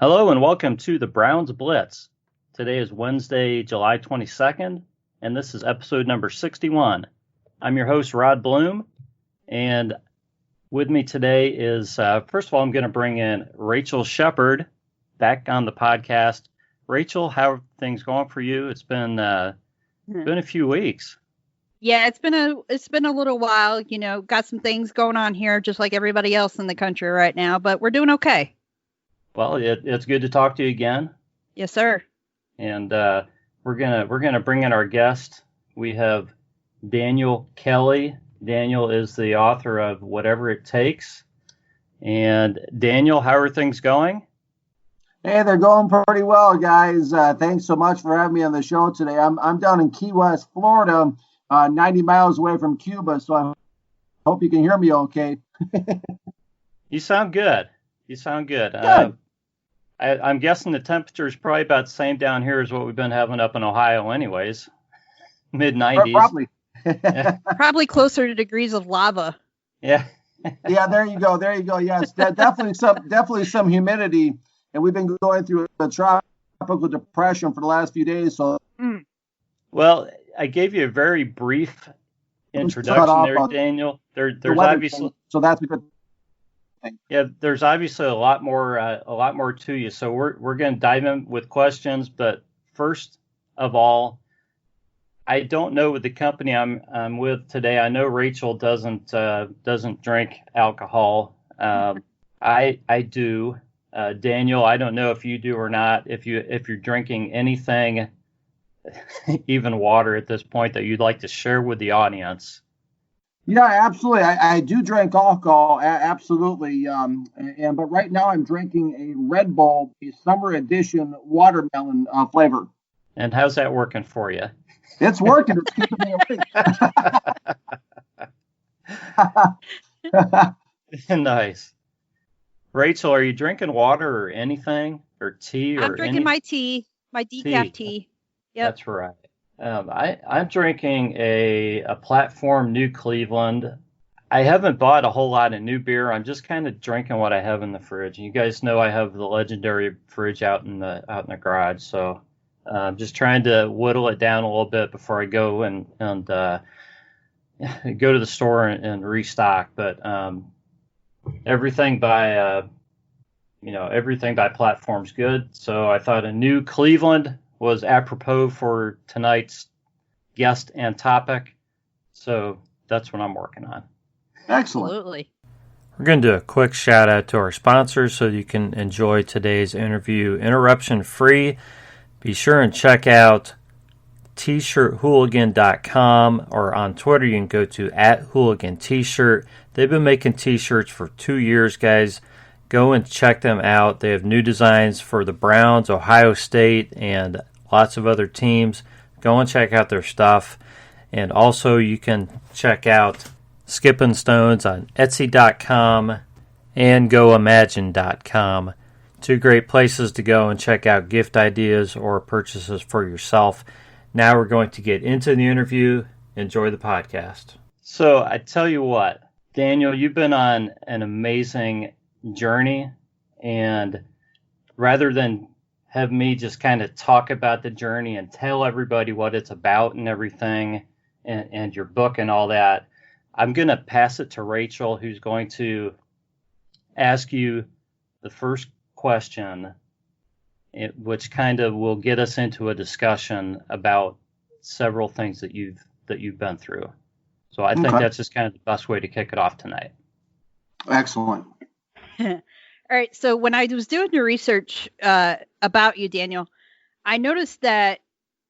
Hello and welcome to the Browns Blitz. Today is Wednesday, July 22nd, and this is episode number 61. I'm your host, Rod Bloom, and with me today is, first of all, I'm going to bring in Raechelle Sheppard back on the podcast. Raechelle, how are things going for you? It's been a few weeks. Yeah, it's been a little while. You know, got some things going on here, just like everybody else in the country right now, but we're doing okay. Well, it's good to talk to you again. Yes, sir. And we're gonna bring in our guest. We have Daniel Kelly. Daniel is the author of Whatever It Takes. And Daniel, how are things going? Hey, they're going pretty well, guys. Thanks so much for having me on the show today. I'm down in Key West, Florida, 90 miles away from Cuba, so I hope you can hear me okay. You sound good. Good. I'm guessing the temperature is probably about the same down here as what we've been having up in Ohio anyways. Mid-90s. Probably. Probably closer to degrees of lava. Yeah. Yeah, there you go. Yes, definitely some humidity. And we've been going through a tropical depression for the last few days. So, Well, I gave you a very brief introduction there, Daniel. There's obviously so that's a good thing. Yeah, there's obviously a lot more to you. So we're going to dive in with questions. But first of all, I don't know with the company I'm with today. I know Raechelle doesn't drink alcohol. I do. Daniel, I don't know if you do or not. If you're drinking anything, even water at this point, that you'd like to share with the audience. Yeah, absolutely. I do drink alcohol, absolutely. But right now I'm drinking a Red Bull, a summer edition watermelon flavor. And how's that working for you? It's working. It's keeping me awake. Nice. Raechelle, are you drinking water or anything, or tea? I'm drinking my tea, my decaf tea. Yep. That's right. I'm drinking a Platform New Cleveland. I haven't bought a whole lot of new beer. I'm just kind of drinking what I have in the fridge. You guys know I have the legendary fridge out in the garage, so I'm just trying to whittle it down a little bit before I go and go to the store and restock. But everything by Platform's good. So I thought a New Cleveland was apropos for tonight's guest and topic. So that's what I'm working on. Excellent. Absolutely. We're going to do a quick shout out to our sponsors so you can enjoy today's interview interruption free. Be sure and check out tshirthooligan.com, or on Twitter you can go to @hooligan-t-shirt. They've been making t-shirts for 2 years, guys. Go and check them out. They have new designs for the Browns, Ohio State, and lots of other teams. Go and check out their stuff. And also you can check out Skippin' Stones on Etsy.com and GoImagine.com. Two great places to go and check out gift ideas or purchases for yourself. Now we're going to get into the interview. Enjoy the podcast. So I tell you what, Daniel, you've been on an amazing journey, and rather than have me just kind of talk about the journey and tell everybody what it's about and everything and your book and all that, I'm going to pass it to Raechelle, who's going to ask you the first question, which kind of will get us into a discussion about several things that you've been through. So I think that's just kind of the best way to kick it off tonight. Excellent. All right. So when I was doing the research about you, Daniel, I noticed that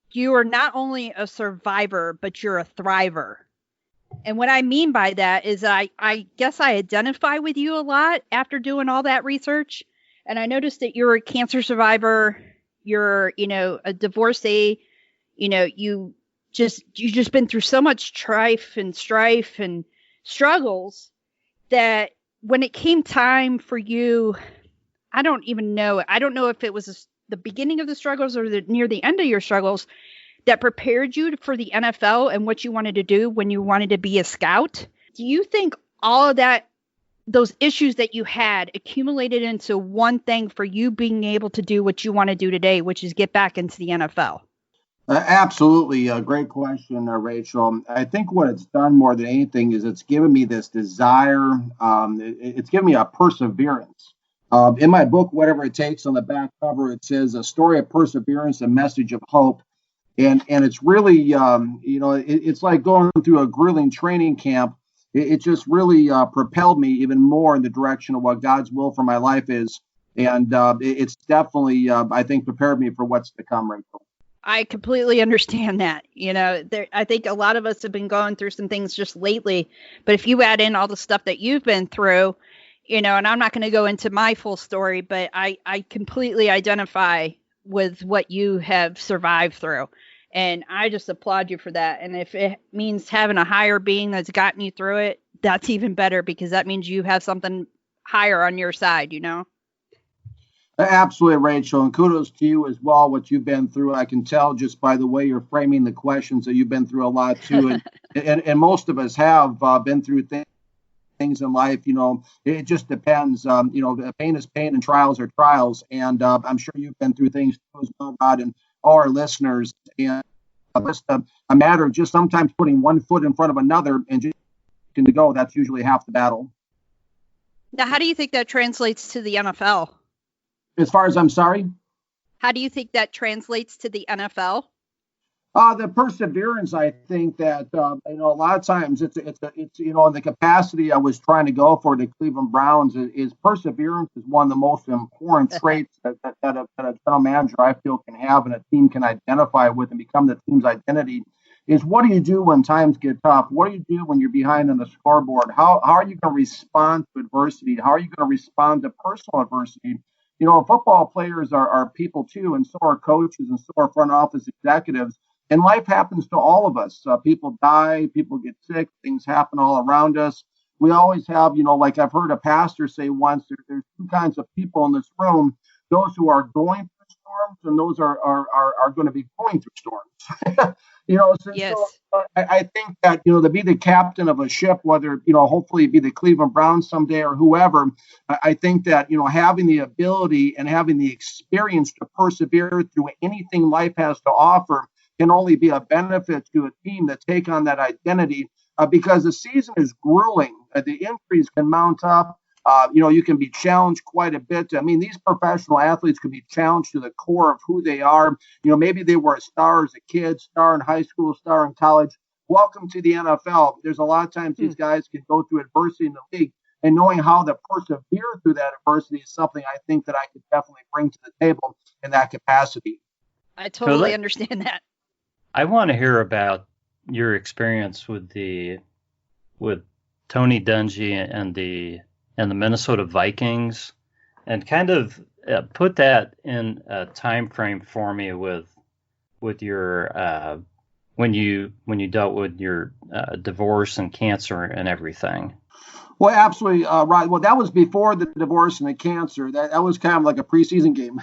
you are not only a survivor, but you're a thriver. And what I mean by that is I guess I identify with you a lot after doing all that research. And I noticed that you're a cancer survivor. You're, a divorcee. You just been through so much strife and struggles that when it came time for you, I don't even know. I don't know if it was the beginning of the struggles or near the end of your struggles that prepared you for the NFL and what you wanted to do when you wanted to be a scout. Do you think all of that those issues that you had accumulated into one thing for you being able to do what you want to do today, which is get back into the NFL? Absolutely. Great question, Rachel. I think what it's done more than anything is it's given me this desire. It's given me a perseverance. In my book, Whatever It Takes, on the back cover, it says a story of perseverance, a message of hope. And it's really, it's like going through a grueling training camp. It just really propelled me even more in the direction of what God's will for my life is. And it's definitely, I think, prepared me for what's to come, Rachel. I completely understand that. I think a lot of us have been going through some things just lately, but if you add in all the stuff that you've been through, and I'm not going to go into my full story, but I completely identify with what you have survived through. And I just applaud you for that. And if it means having a higher being that's gotten you through it, that's even better, because that means you have something higher on your side, Absolutely, Rachel, and kudos to you as well, what you've been through. I can tell just by the way you're framing the questions that you've been through a lot too, and most of us have been through things in life. It just depends. Pain is pain and trials are trials, and I'm sure you've been through things too as well, Rod, and all our listeners. And just a matter of just sometimes putting one foot in front of another and just to go. That's usually half the battle. Now, how do you think that translates to the NFL? As far as I'm sorry? How do you think that translates to the NFL? The perseverance, I think that, a lot of times it's the capacity I was trying to go for the Cleveland Browns is perseverance is one of the most important traits that a general manager, I feel, can have and a team can identify with and become the team's identity. Is what do you do when times get tough? What do you do when you're behind on the scoreboard? How are you going to respond to adversity? How are you going to respond to personal adversity? Football players are people too, and so are coaches, and so are front office executives. And life happens to all of us. People die, people get sick, things happen all around us. We always have, like I've heard a pastor say once, there's two kinds of people in this room: those who are going through storms, and those are going to be going through storms. Yes. So I think that, to be the captain of a ship, whether, hopefully be the Cleveland Browns someday or whoever, I think that, having the ability and having the experience to persevere through anything life has to offer can only be a benefit to a team that take on that identity because the season is grueling. The injuries can mount up. You can be challenged quite a bit. I mean, these professional athletes can be challenged to the core of who they are. Maybe they were a star as a kid, star in high school, star in college. Welcome to the NFL. There's a lot of times these guys can go through adversity in the league, and knowing how to persevere through that adversity is something I think that I could definitely bring to the table in that capacity. I totally understand that. I want to hear about your experience with Tony Dungy and the Minnesota Vikings, and kind of put that in a time frame for me with your when you dealt with your divorce and cancer and everything. Well, absolutely, right. Well, that was before the divorce and the cancer. That was kind of like a preseason game.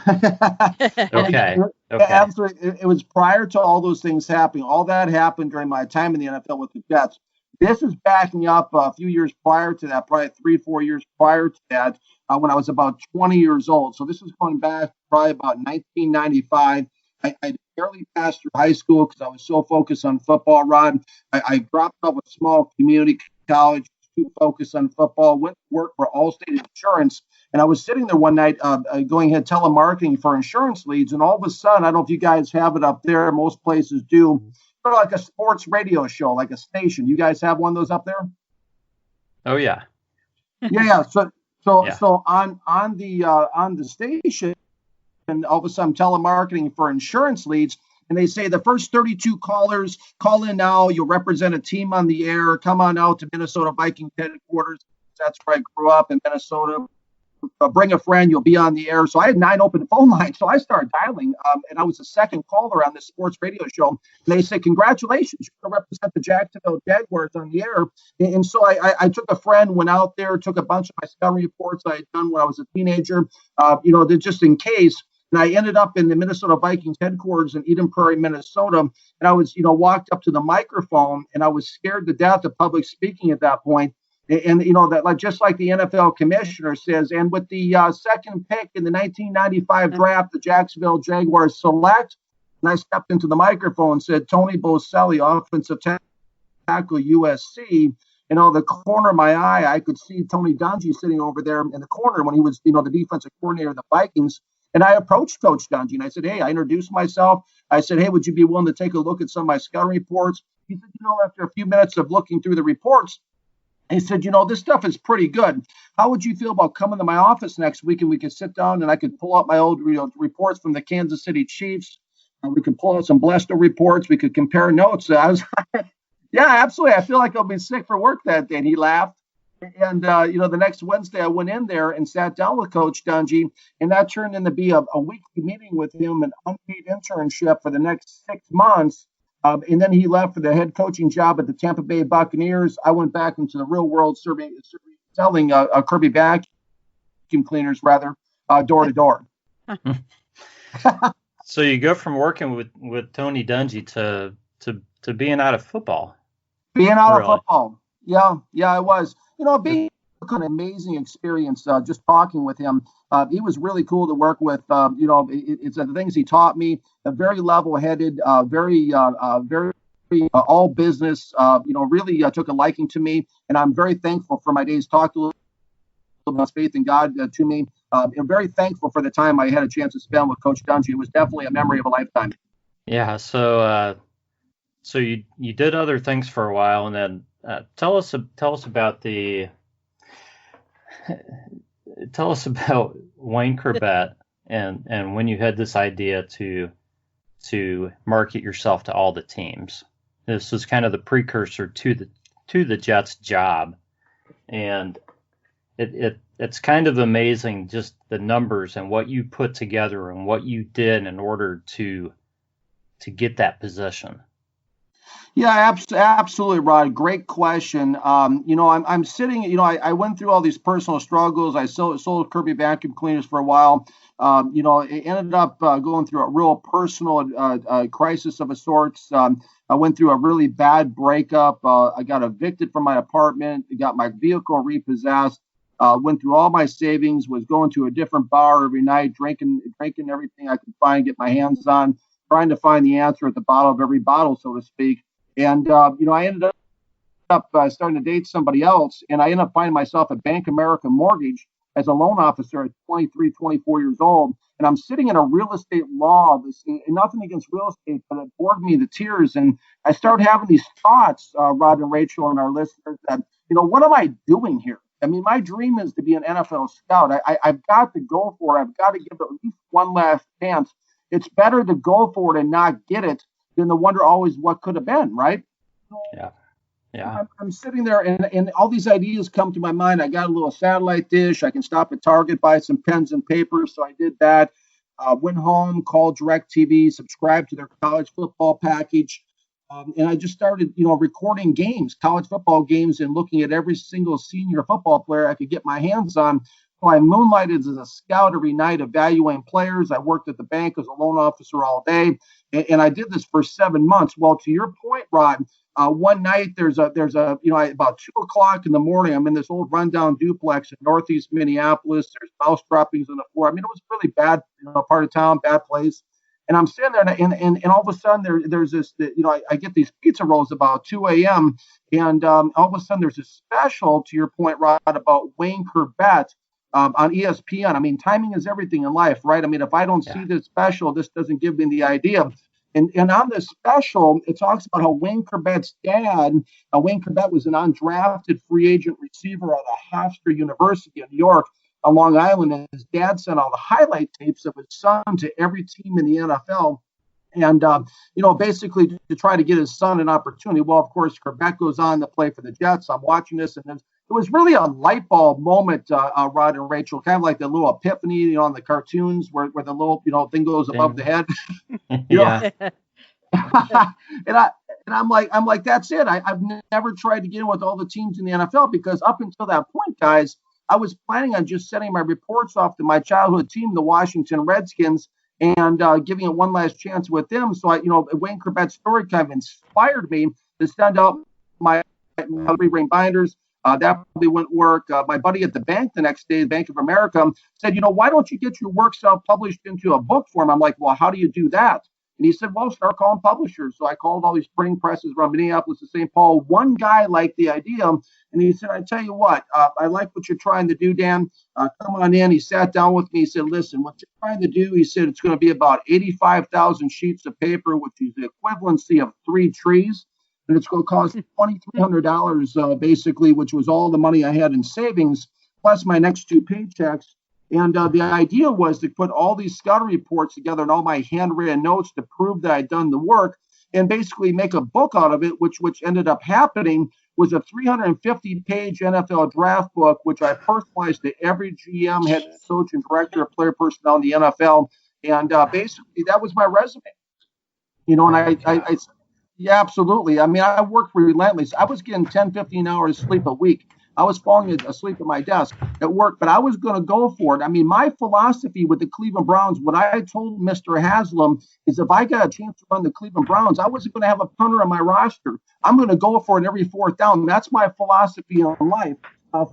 Okay. Absolutely. It was prior to all those things happening. All that happened during my time in the NFL with the Jets. This is backing up a few years prior to that, probably 3-4 years prior to that, when I was about 20 years old. So this is going back probably about 1995. I barely passed through high school because I was so focused on football, Rod. I dropped out of a small community college to focus on football, went to work for Allstate Insurance. And I was sitting there one night going ahead telemarketing for insurance leads. And all of a sudden, I don't know if you guys have it up there. Most places do. Sort of like a sports radio show, like a station. You guys have one of those up there? Oh, yeah. Yeah. So on the station, and all of a sudden telemarketing for insurance leads, and they say the first 32 callers call in now. You'll represent a team on the air. Come on out to Minnesota Vikings headquarters. That's where I grew up in Minnesota. Bring a friend. You'll be on the air. So I had 9 open phone lines. So I started dialing, and I was the second caller on this sports radio show. And they said, "Congratulations, you're going to represent the Jacksonville Jaguars on the air." And so I took a friend, went out there, took a bunch of my scouting reports I had done when I was a teenager, just in case. And I ended up in the Minnesota Vikings headquarters in Eden Prairie, Minnesota. And I was, walked up to the microphone, and I was scared to death of public speaking at that point. And that, like, just like the NFL commissioner says, and with the second pick in the 1995 draft, the Jacksonville Jaguars select, and I stepped into the microphone and said, Tony Boselli, offensive tackle, USC. And out of the corner of my eye, I could see Tony Dungy sitting over there in the corner when he was, the defensive coordinator of the Vikings. And I approached Coach Dungy and I said, hey, I introduced myself. I said, hey, would you be willing to take a look at some of my scouting reports? He said, after a few minutes of looking through the reports, he said, this stuff is pretty good. How would you feel about coming to my office next week and we could sit down and I could pull out my old reports from the Kansas City Chiefs. We could pull out some Blesto reports. We could compare notes. I was yeah, absolutely. I feel like I'll be sick for work that day. And he laughed. And, the next Wednesday I went in there and sat down with Coach Dungy, and that turned into be a weekly meeting with him, an unpaid internship for the next 6 months. And then he left for the head coaching job at the Tampa Bay Buccaneers. I went back into the real world selling Kirby vacuum cleaners, door to door. So you go from working with Tony Dungy to being out of football. Being out of football. Yeah, it was. Being an amazing experience just talking with him. He was really cool to work with. It's the things he taught me. Very level-headed, very all business. Really took a liking to me, and I'm very thankful for my days. Talked a little about faith in God to me. I'm very thankful for the time I had a chance to spend with Coach Dungy. It was definitely a memory of a lifetime. Yeah. So you did other things for a while, and then tell us about Wayne Corbett and when you had this idea to market yourself to all the teams. This was kind of the precursor to the Jets job, and it's kind of amazing just the numbers and what you put together and what you did in order to get that position. Yeah, absolutely, Rod. Great question. I'm sitting, I went through all these personal struggles. I sold Kirby vacuum cleaners for a while. It ended up going through a real personal crisis of a sorts. I went through a really bad breakup. I got evicted from my apartment. Got my vehicle repossessed. Went through all my savings. Was going to a different bar every night, drinking everything I could find, get my hands on, trying to find the answer at the bottom of every bottle, so to speak. And, I ended up starting to date somebody else, and I ended up finding myself at Bank America Mortgage as a loan officer at 23, 24 years old. And I'm sitting in a real estate law, and nothing against real estate, but it bored me to tears. And I started having these thoughts, Rod and Raechelle and our listeners, that, what am I doing here? I mean, my dream is to be an NFL scout. I've got to go for it. I've got to give it at least one last chance. It's better to go for it and not get it than to wonder always what could have been, right? Yeah. I'm sitting there and all these ideas come to my mind. I got a little satellite dish. I can stop at Target, buy some pens and paper. So I did that. Went home, called DirecTV, subscribed to their college football package. And I just started, recording games, college football games, and looking at every single senior football player I could get my hands on. So I moonlighted as a scout every night, evaluating players. I worked at the bank as a loan officer all day, and I did this for 7 months. Well, to your point, Rod, one night there's about 2:00 in the morning. I'm in this old rundown duplex in Northeast Minneapolis. There's mouse droppings on the floor. I mean, it was really bad, part of town, bad place. And I'm sitting there, and all of a sudden there's this, I get these pizza rolls about 2 a.m. And all of a sudden there's this special, to your point, Rod, about Wayne Corbett. On ESPN. I mean, timing is everything in life, right? I mean, if I don't see this special, this doesn't give me the idea. And on this special, it talks about how Wayne Corbett's dad, Wayne Corbett was an undrafted free agent receiver at Hofstra University in New York on Long Island, and his dad sent all the highlight tapes of his son to every team in the NFL. And, basically to try to get his son an opportunity. Well, of course, Corbett goes on to play for the Jets. I'm watching this, and it was really a light bulb moment, Rod and Raechelle, kind of like the little epiphany, on the cartoons where the little, thing goes above the head. Yeah. and I'm like, that's it. I've never tried to get in with all the teams in the NFL, because up until that point, guys, I was planning on just sending my reports off to my childhood team, the Washington Redskins, and giving it one last chance with them. So Wayne Corbett's story kind of inspired me to send out my 3-ring binders. That probably wouldn't work. My buddy at the bank the next day, Bank of America, said, why don't you get your work self-published into a book form? I'm like, well, how do you do that? And he said, well, start calling publishers. So I called all these printing presses around Minneapolis and St. Paul. One guy liked the idea, and he said, I tell you what, I like what you're trying to do, Dan. Come on in. He sat down with me. He said, listen, what you're trying to do, he said, it's going to be about 85,000 sheets of paper, which is the equivalency of 3 trees. And it's going to cost $2,300, basically, which was all the money I had in savings, plus my next 2 paychecks. And the idea was to put all these scouting reports together and all my handwritten notes to prove that I'd done the work and basically make a book out of it, which ended up happening was a 350-page NFL draft book, which I personalized to every GM, head coach, and director of player personnel in the NFL. And basically, that was my resume. And I yeah, absolutely. I mean, I worked relentlessly. I was getting 10, 15 hours sleep a week. I was falling asleep at my desk at work, but I was going to go for it. I mean, my philosophy with the Cleveland Browns, what I told Mr. Haslam is if I got a chance to run the Cleveland Browns, I wasn't going to have a punter on my roster. I'm going to go for it every 4th down. That's my philosophy in life.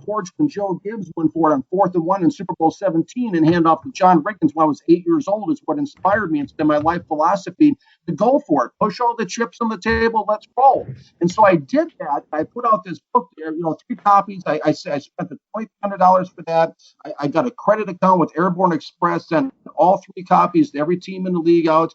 Forged when Joe Gibbs went for it on 4th and 1 in Super Bowl 17 and hand off to John Riggins when I was 8 years old is what inspired me. It's been my life philosophy to go for it. Push all the chips on the table. Let's roll. And so I did that. I put out this book there, 3 copies. I spent the $2,500 for that. I got a credit account with Airborne Express, sent all 3 copies to every team in the league out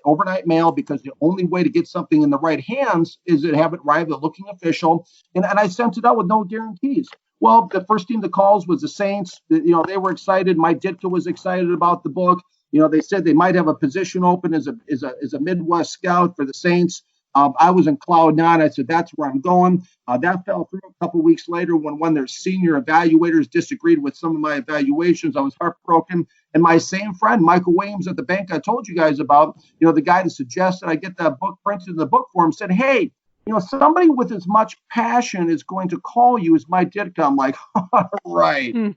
overnight mail, because the only way to get something in the right hands is to have it arrive at looking official. And I sent it out with no guarantees. Well, the first team that calls was the Saints. They were excited. Mike Ditka was excited about the book. They said they might have a position open as a Midwest scout for the Saints. I was in cloud 9. I said, that's where I'm going. That fell through a couple weeks later when their senior evaluators disagreed with some of my evaluations. I was heartbroken. And my same friend, Michael Williams at the bank I told you guys about, the guy that suggested I get that book printed in the book form, said, hey, somebody with as much passion is going to call you as Mike Ditka. I'm like, all right. And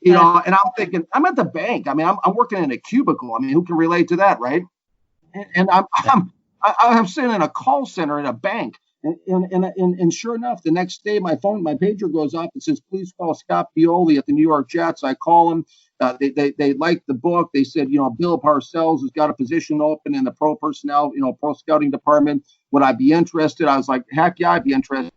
I'm thinking, I'm at the bank. I mean, I'm working in a cubicle. I mean, who can relate to that, right? And I'm sitting in a call center at a bank. And sure enough, the next day, my pager goes off and says, please call Scott Pioli at the New York Jets. I call him. They liked the book. They said, Bill Parcells has got a position open in the pro personnel, pro scouting department. Would I be interested? I was like, heck yeah, I'd be interested.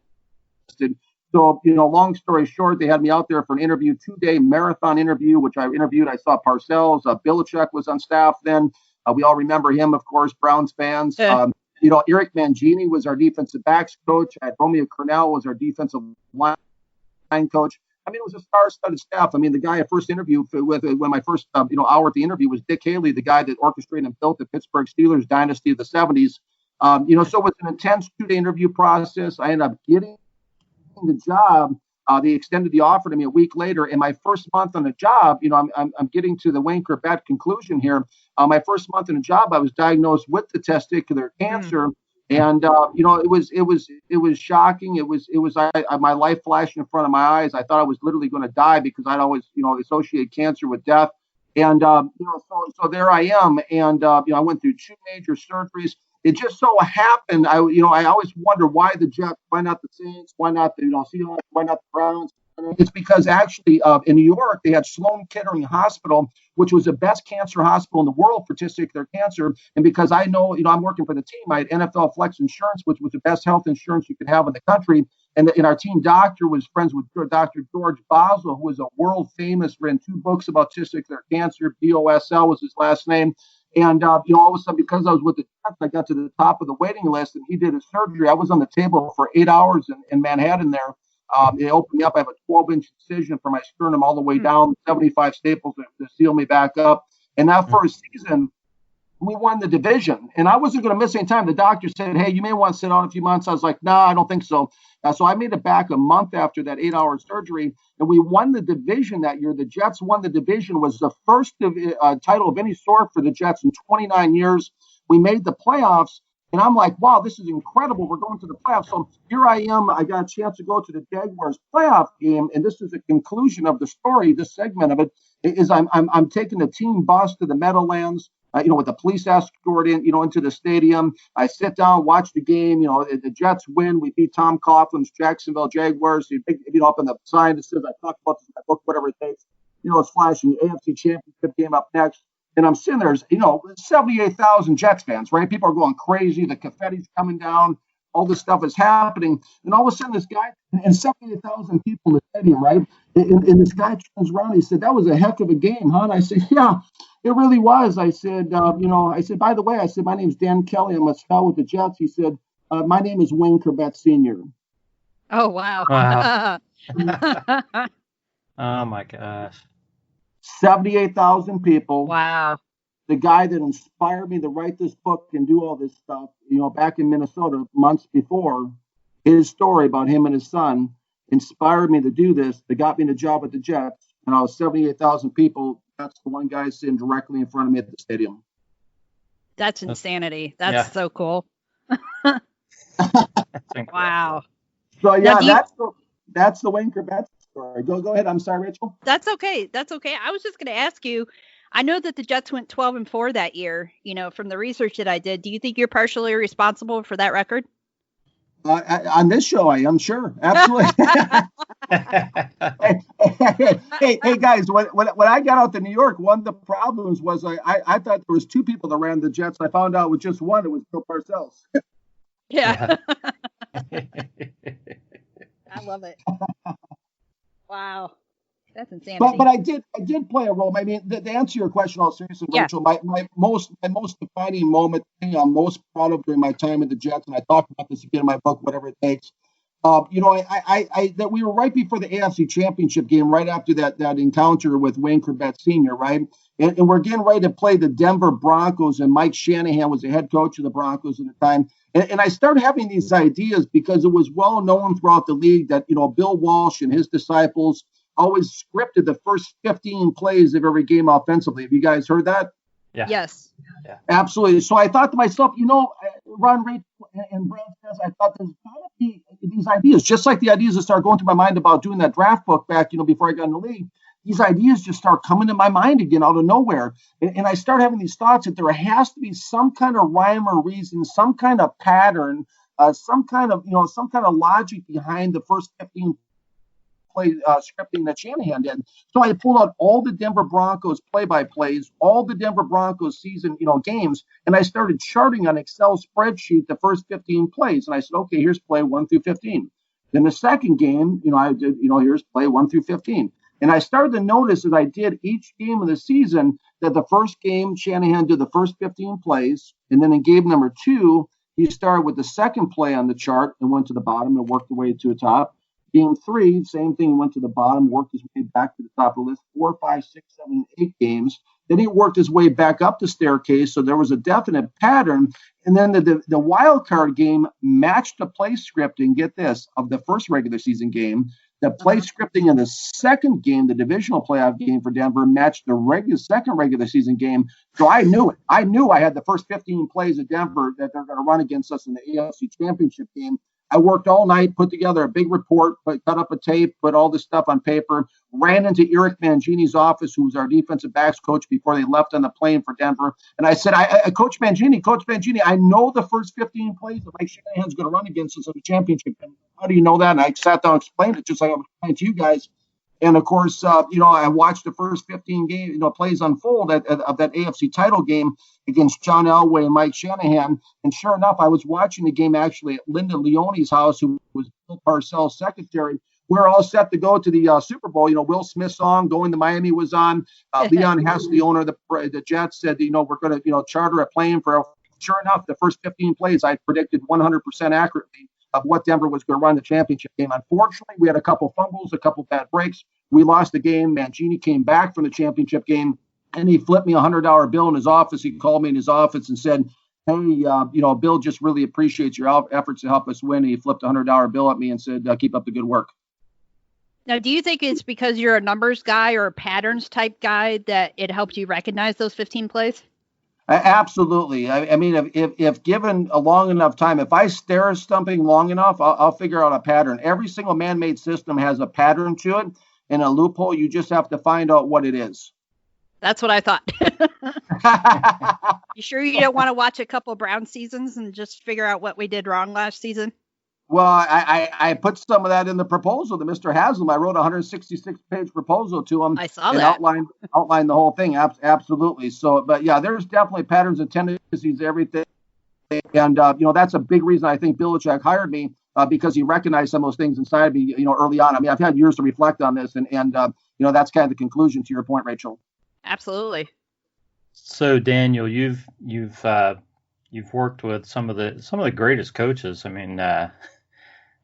So, long story short, they had me out there for an interview, 2-day marathon interview, which I interviewed. I saw Parcells. Belichick was on staff then. We all remember him, of course, Browns fans. Eric Mangini was our defensive backs coach. Romeo Cornell was our defensive line coach. I mean, it was a star-studded staff. I mean, the guy I first interviewed with when my first hour at the interview was Dick Haley, the guy that orchestrated and built the Pittsburgh Steelers dynasty of the 70s. So it was an intense 2-day interview process. I ended up getting the job. They extended the offer to me a week later. In my first month on the job, I'm getting to the Wayne Corbett conclusion here. My first month in the job, I was diagnosed with the testicular cancer. And, it was shocking. It was my life flashed in front of my eyes. I thought I was literally going to die because I'd always, associate cancer with death. And, so there I am. And, I went through 2 major surgeries. It just so happened, I always wonder why the Jets, why not the Saints, why not the Seahawks, why not the Browns? It's because actually in New York, they had Sloan Kettering Hospital, which was the best cancer hospital in the world for testicular cancer. And because I know, I'm working for the team, I had NFL Flex Insurance, which was the best health insurance you could have in the country. And our team doctor was friends with Dr. George Boswell, who was a world famous, written 2 books about testicular cancer. BOSL was his last name. And, all of a sudden, because I was with the Jets, I got to the top of the waiting list and he did his surgery. I was on the table for 8 hours in Manhattan there. They opened me up. I have a 12-inch incision from my sternum all the way down, 75 staples to seal me back up. And that first season, we won the division. And I wasn't going to miss any time. The doctor said, hey, you may want to sit out a few months. I was like, I don't think so. So I made it back a month after that 8-hour surgery, and we won the division that year. The Jets won the division. It was the first title of any sort for the Jets in 29 years. We made the playoffs, and I'm like, wow, this is incredible. We're going to the playoffs. So here I am. I got a chance to go to the Jaguars playoff game, and this is the conclusion of the story. This segment of it is I'm taking the team bus to the Meadowlands. with the police escort into the stadium. I sit down, watch the game. The Jets win. We beat Tom Coughlin's Jacksonville Jaguars. Up in the sign that says, I talk about this in my book, whatever it takes. It's flashing the AFC Championship game up next. And I'm sitting there, 78,000 Jets fans, right? People are going crazy. The confetti's coming down. All this stuff is happening. And all of a sudden, this guy, and 78,000 people in the stadium, right? And this guy turns around. He said, that was a heck of a game, huh? And I said, yeah, it really was. I said, by the way, my name's Dan Kelly. I'm a scout with the Jets. He said, my name is Wayne Corbett Sr. Oh, wow. Oh, my gosh. 78,000 people. Wow. The guy that inspired me to write this book and do all this stuff, back in Minnesota months before, his story about him and his son inspired me to do this. They got me the job at the Jets, and I was 78,000 people. That's the one guy sitting directly in front of me at the stadium. That's insanity. That's so cool. Wow. So yeah, that's the Wayne Corbett story. Go ahead. I'm sorry, Rachel. That's okay. I was just going to ask you. I know that the Jets went 12-4 that year. From the research that I did, do you think you're partially responsible for that record? On this show, I am sure. Absolutely. hey, guys, when I got out to New York, one of the problems was I thought there was two people that ran the Jets. I found out with just one, it was Bill Parcells. Yeah. I love it. Wow. That's insanity. But I did play a role. I mean, to answer your question all seriously, Rachel, my most defining moment, thing I'm most proud of during my time at the Jets, and I talk about this again in my book, whatever it takes. That we were right before the AFC Championship game, right after that encounter with Wayne Corbett Sr., right? And we're getting ready to play the Denver Broncos, and Mike Shanahan was the head coach of the Broncos at the time. And I started having these ideas because it was well known throughout the league that, Bill Walsh and his disciples always scripted the first 15 plays of every game offensively. Have you guys heard that? Yeah. Yes. Yeah. Absolutely. So I thought to myself, Ron, Rachel, and Brad says, I thought there's got to be these ideas, just like the ideas that started going through my mind about doing that draft book back, before I got in the league. These ideas just start coming to my mind again out of nowhere. And I start having these thoughts that there has to be some kind of rhyme or reason, some kind of pattern, some kind of logic behind the first 15 play scripting that Shanahan did. So I pulled out all the Denver Broncos play-by-plays, all the Denver Broncos season, games, and I started charting on Excel spreadsheet the first 15 plays. And I said, okay, here's play 1 through 15. Then the second game, I did, here's play 1 through 15. And I started to notice as I did each game of the season that the first game, Shanahan did the first 15 plays. And then in game number 2, he started with the second play on the chart and went to the bottom and worked the way to the top. Game 3, same thing, went to the bottom, worked his way back to the top of the list, 4, 5, 6, 7, 8 games. Then he worked his way back up the staircase, so there was a definite pattern. And then the wild card game matched the play scripting, get this, of the first regular season game. The play scripting in the second game, the divisional playoff game for Denver, matched the second regular season game. So I knew it. I knew I had the first 15 plays of Denver that they're going to run against us in the AFC Championship game. I worked all night, put together a big report, cut up a tape, put all this stuff on paper, ran into Eric Mangini's office, who was our defensive backs coach before they left on the plane for Denver. And I said, Coach Mangini, I know the first 15 plays that Mike Shanahan's going to run against us in the championship game. How do you know that? And I sat down and explained it just like I was explaining to you guys. And of course, I watched the first 15 plays unfold of that AFC title game against John Elway and Mike Shanahan. And sure enough, I was watching the game actually at Linda Leone's house, who was Bill Parcells' secretary. We're all set to go to the Super Bowl. Will Smith's song "Going to Miami" was on. Leon Hess, the owner of the Jets, said, we're going to charter a plane for. Sure enough, the first 15 plays I predicted 100% accurately of what Denver was going to run the championship game. Unfortunately, we had a couple fumbles, a couple bad breaks. We lost the game. Mangini came back from the championship game, and he flipped me a $100 bill in his office. He called me in his office and said, hey, Bill just really appreciates your efforts to help us win. And he flipped a $100 bill at me and said, keep up the good work. Now, do you think it's because you're a numbers guy or a patterns type guy that it helped you recognize those 15 plays? Absolutely. I mean, if given a long enough time, if I stare at something long enough, I'll figure out a pattern. Every single man-made system has a pattern to it and a loophole. You just have to find out what it is. That's what I thought. You sure you don't want to watch a couple Brown seasons and just figure out what we did wrong last season? Well, I put some of that in the proposal to Mr. Haslam. I wrote a 166-page proposal to him. I saw and that. outlined the whole thing. Absolutely. So, but yeah, there's definitely patterns and tendencies to everything. And, that's a big reason I think Belichick hired me because he recognized some of those things inside me, early on. I mean, I've had years to reflect on this and that's kind of the conclusion to your point, Rachel. Absolutely. So Daniel, you've worked with some of the greatest coaches. I mean,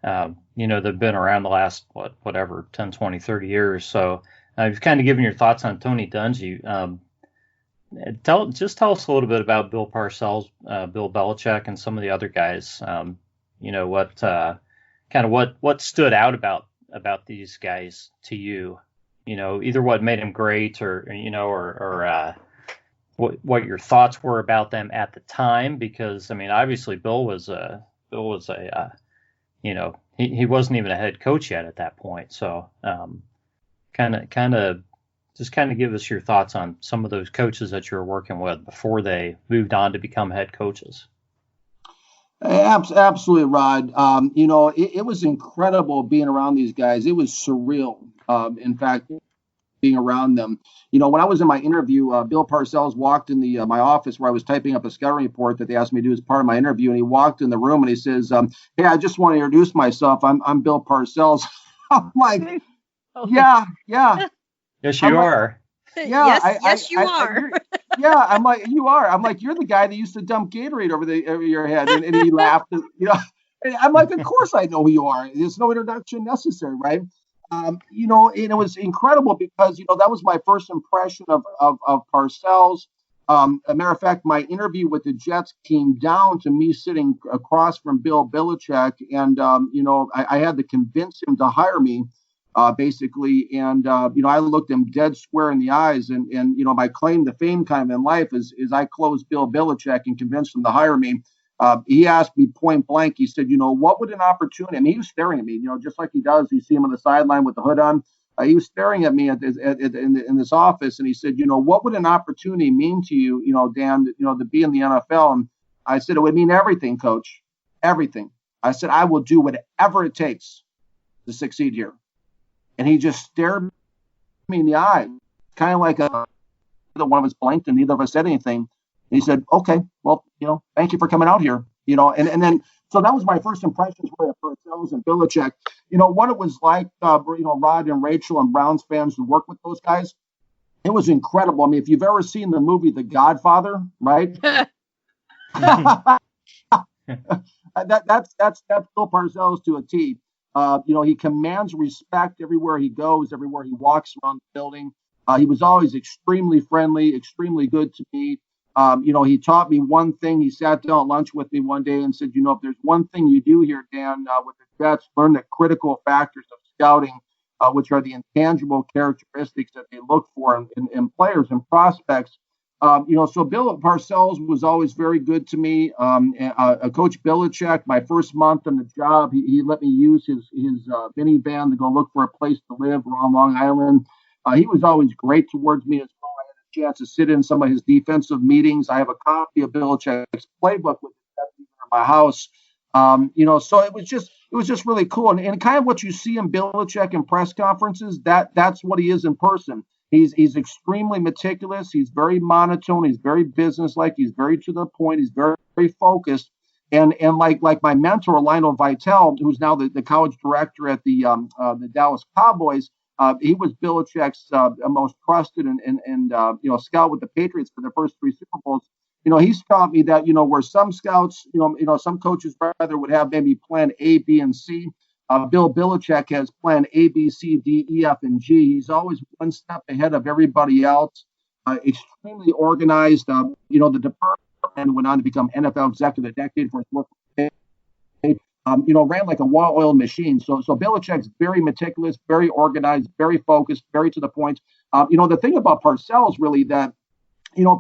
they've been around the last, 10, 20, 30 years. So you've kind of given your thoughts on Tony Dungy. Tell us a little bit about Bill Parcells, Bill Belichick, and some of the other guys. What stood out about these guys to you? Either what made them great, or what your thoughts were about them at the time. Because I mean, obviously, Bill was he wasn't even a head coach yet at that point. So kind of give us your thoughts on some of those coaches that you were working with before they moved on to become head coaches. Absolutely, Rod. It was incredible being around these guys. It was surreal. In fact, being around them. When I was in my interview, Bill Parcells walked in my office where I was typing up a scouting report that they asked me to do as part of my interview, and he walked in the room and he says, "Hey, I just want to introduce myself. I'm Bill Parcells." I'm like, yeah. Yes, you are. Yeah, yes, you are. Yeah, I'm like, you are. I'm like, you're the guy that used to dump Gatorade over your head, and he laughed. And I'm like, of course I know who you are. There's no introduction necessary, right? And it was incredible because that was my first impression of Parcells. A matter of fact, my interview with the Jets came down to me sitting across from Bill Belichick, and I had to convince him to hire me. Basically. And, I looked him dead square in the eyes and my claim to fame kind of in life is I closed Bill Belichick and convinced him to hire me. He asked me point blank, he said, what would an opportunity, I mean, he was staring at me, just like he does. You see him on the sideline with the hood on. He was staring at me in this office. And he said, what would an opportunity mean to you, Dan, to be in the NFL? And I said, it would mean everything, coach, everything. I said, I will do whatever it takes to succeed here. And he just stared me in the eye, kind of like neither one of us blinked and neither of us said anything. And he said, "Okay, well, thank you for coming out here." And then so that was my first impressions really of Parcells and Belichick. What it was like, Rod and Raechelle and Browns fans who work with those guys. It was incredible. I mean, if you've ever seen the movie The Godfather, right? that's Bill Parcells to a T. He commands respect everywhere he goes, everywhere he walks around the building. He was always extremely friendly, extremely good to me. He taught me one thing. He sat down at lunch with me one day and said, if there's one thing you do here, Dan, with the Jets, learn the critical factors of scouting, which are the intangible characteristics that they look for in players and prospects. So Bill Parcells was always very good to me. Coach Belichick, my first month on the job, he let me use his minivan to go look for a place to live around Long Island. He was always great towards me as well. I had a chance to sit in some of his defensive meetings. I have a copy of Belichick's playbook with in my house. So it was just really cool. And kind of what you see in Belichick in press conferences, that's what he is in person. He's extremely meticulous. He's very monotone. He's very businesslike. He's very to the point. He's very, very focused. And like my mentor, Lionel Vitale, who's now the college director at the Dallas Cowboys, he was Belichick's most trusted and scout with the Patriots for their first 3 Super Bowls. He's taught me that where some scouts, some coaches rather would have maybe plan A, B, and C. Bill Belichick has plan A, B, C, D, E, F, and G. He's always one step ahead of everybody else. Extremely organized. The department went on to become NFL Executive of the Decade for his work. Ran like a well-oiled machine. So Belichick's very meticulous, very organized, very focused, very to the point. The thing about Parcells really that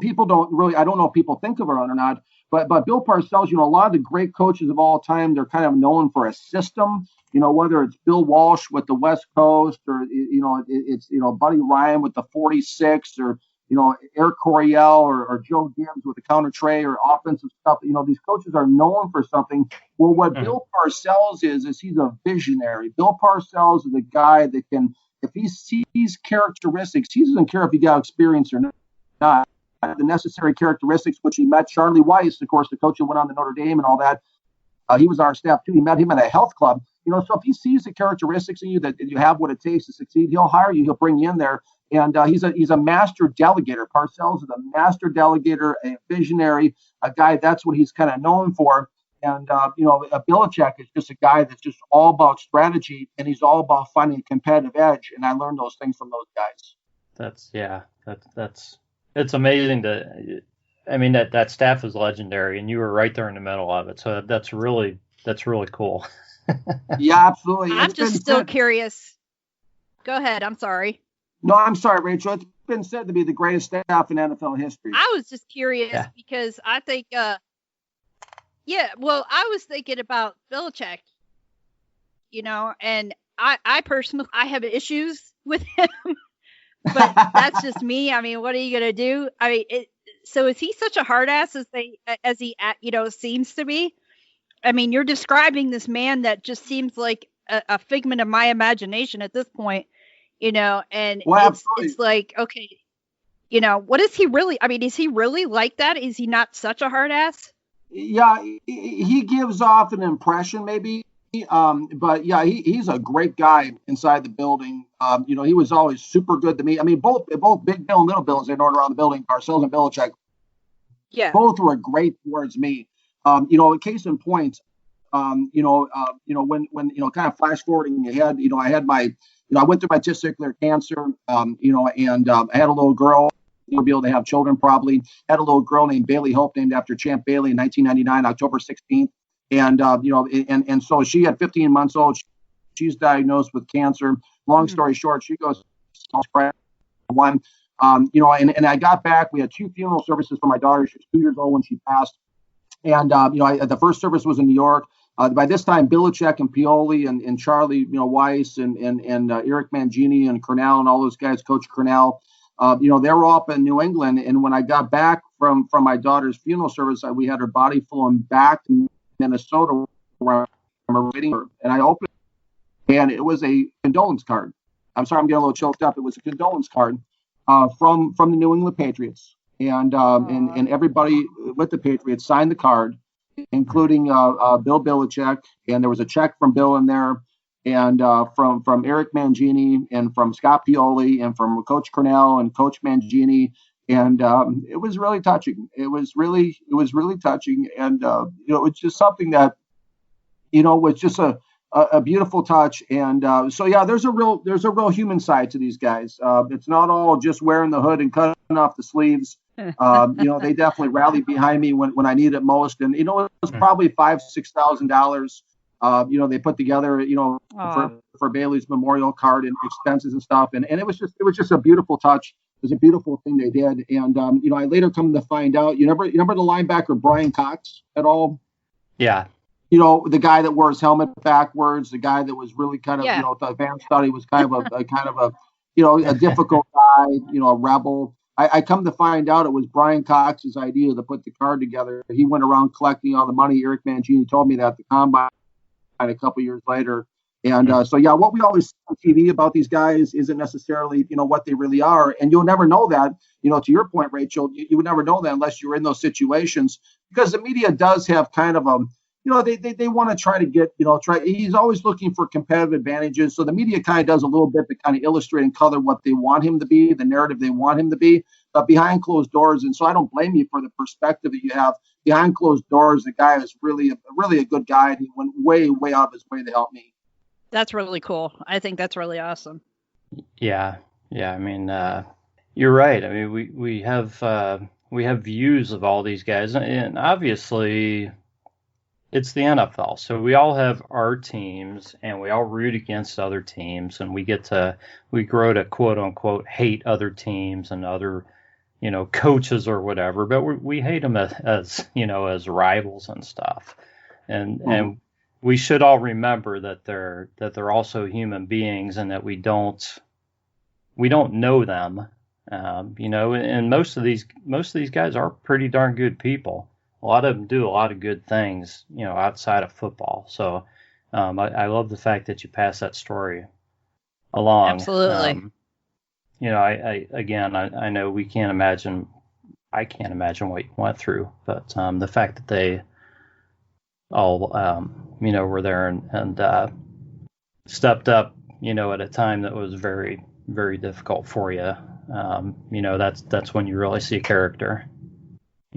people don't really. I don't know if people think of it or not. But Bill Parcells, a lot of the great coaches of all time, they're kind of known for a system. Whether it's Bill Walsh with the West Coast or it's Buddy Ryan with the 46 or Eric Coryell or Joe Gibbs with the counter tray or offensive stuff. These coaches are known for something. Well, what Bill Parcells is he's a visionary. Bill Parcells is a guy that can, if he sees characteristics, he doesn't care if he got experience or not. The necessary characteristics, which he met Charlie Weiss, of course, the coach who went on to Notre Dame and all that. He was on our staff too. He met him at a health club. So if he sees the characteristics in you that you have what it takes to succeed, he'll hire you. He'll bring you in there. And he's a master delegator. Parcells is a master delegator, a visionary, a guy. That's what he's kind of known for. And Belichick is just a guy that's just all about strategy, and he's all about finding a competitive edge. And I learned those things from those guys. That's it's amazing that staff is legendary, and you were right there in the middle of it. So that's really cool. Yeah, absolutely. I'm just still curious. Go ahead. I'm sorry. No, I'm sorry, Rachel. It's been said to be the greatest staff in NFL history. I was just curious because I think, I was thinking about Belichick, and I personally, I have issues with him, but that's just me. I mean, what are you going to do? I mean, so is he such a hard ass as he seems to be? I mean, you're describing this man that just seems like a figment of my imagination at this point. And it's like, okay, what is he really? I mean, is he really like that? Is he not such a hard ass? Yeah, he gives off an impression maybe. But yeah, he's a great guy inside the building. He was always super good to me. I mean, both Big Bill and Little Bill, as they know around the building, Parcells and Belichick. Yeah. Both were great towards me. Case in point, when kind of flash forwarding ahead, I had I went through my testicular cancer, and I had a little girl. You'll be able to have children probably. Had a little girl named Bailey Hope, named after Champ Bailey in 1999, October 16th. And, and so she had 15 months old. She's diagnosed with cancer. Long story short, she goes one, and I got back. We had 2 funeral services for my daughter. She was 2 years old when she passed. And, the first service was in New York. By this time, Belichick and Pioli and Charlie, Weiss and Eric Mangini and Cornell and all those guys, Coach Cornell, they were all up in New England. And when I got back from my daughter's funeral service, we had her body flown back to Minnesota where I'm waiting her. And I opened it, and it was a condolence card. I'm sorry, I'm getting a little choked up. It was a condolence card from the New England Patriots. And everybody with the Patriots signed the card, including Bill Belichick, and there was a check from Bill in there, and from Eric Mangini, and from Scott Pioli, and from Coach Cornell and Coach Mangini, and it was really touching. It was really touching, and it was just something that was just a beautiful touch. And so yeah, there's a real human side to these guys. It's not all just wearing the hood and cutting off the sleeves. They definitely rallied behind me when I needed it most. And, it was probably $5,000-6,000, they put together, for Bailey's memorial card and expenses and stuff. And it was just a beautiful touch. It was a beautiful thing they did. And, I later come to find out, you remember the linebacker, Brian Cox at all? Yeah. The guy that wore his helmet backwards, the guy that was really kind of, the advanced study was kind of a difficult guy, a rebel. I come to find out it was Brian Cox's idea to put the card together. He went around collecting all the money. Eric Mangini told me that at the combine a couple years later. And what we always see on TV about these guys isn't necessarily, what they really are. And you'll never know that, to your point, Rachel, you would never know that unless you're in those situations, because the media does have kind of they want to try to get, he's always looking for competitive advantages. So the media kind of does a little bit to kind of illustrate and color what they want him to be, the narrative they want him to be, but behind closed doors. And so I don't blame you for the perspective that you have behind closed doors. The guy is really a good guy, and he went way, way out of his way to help me. That's really cool. I think that's really awesome. Yeah. I mean, you're right. I mean, we have views of all these guys, and obviously it's the NFL. So we all have our teams, and we all root against other teams, and we grow to quote unquote hate other teams and other, coaches or whatever, but we hate them as rivals and stuff. And we should all remember that they're also human beings, and that we don't know them. And most of these guys are pretty darn good people. A lot of them do a lot of good things, outside of football. So I love the fact that you pass that story along. Absolutely. I know we can't imagine. I can't imagine what you went through, but the fact that they all, were there and stepped up, at a time that was very, very difficult for you. That's when you really see character,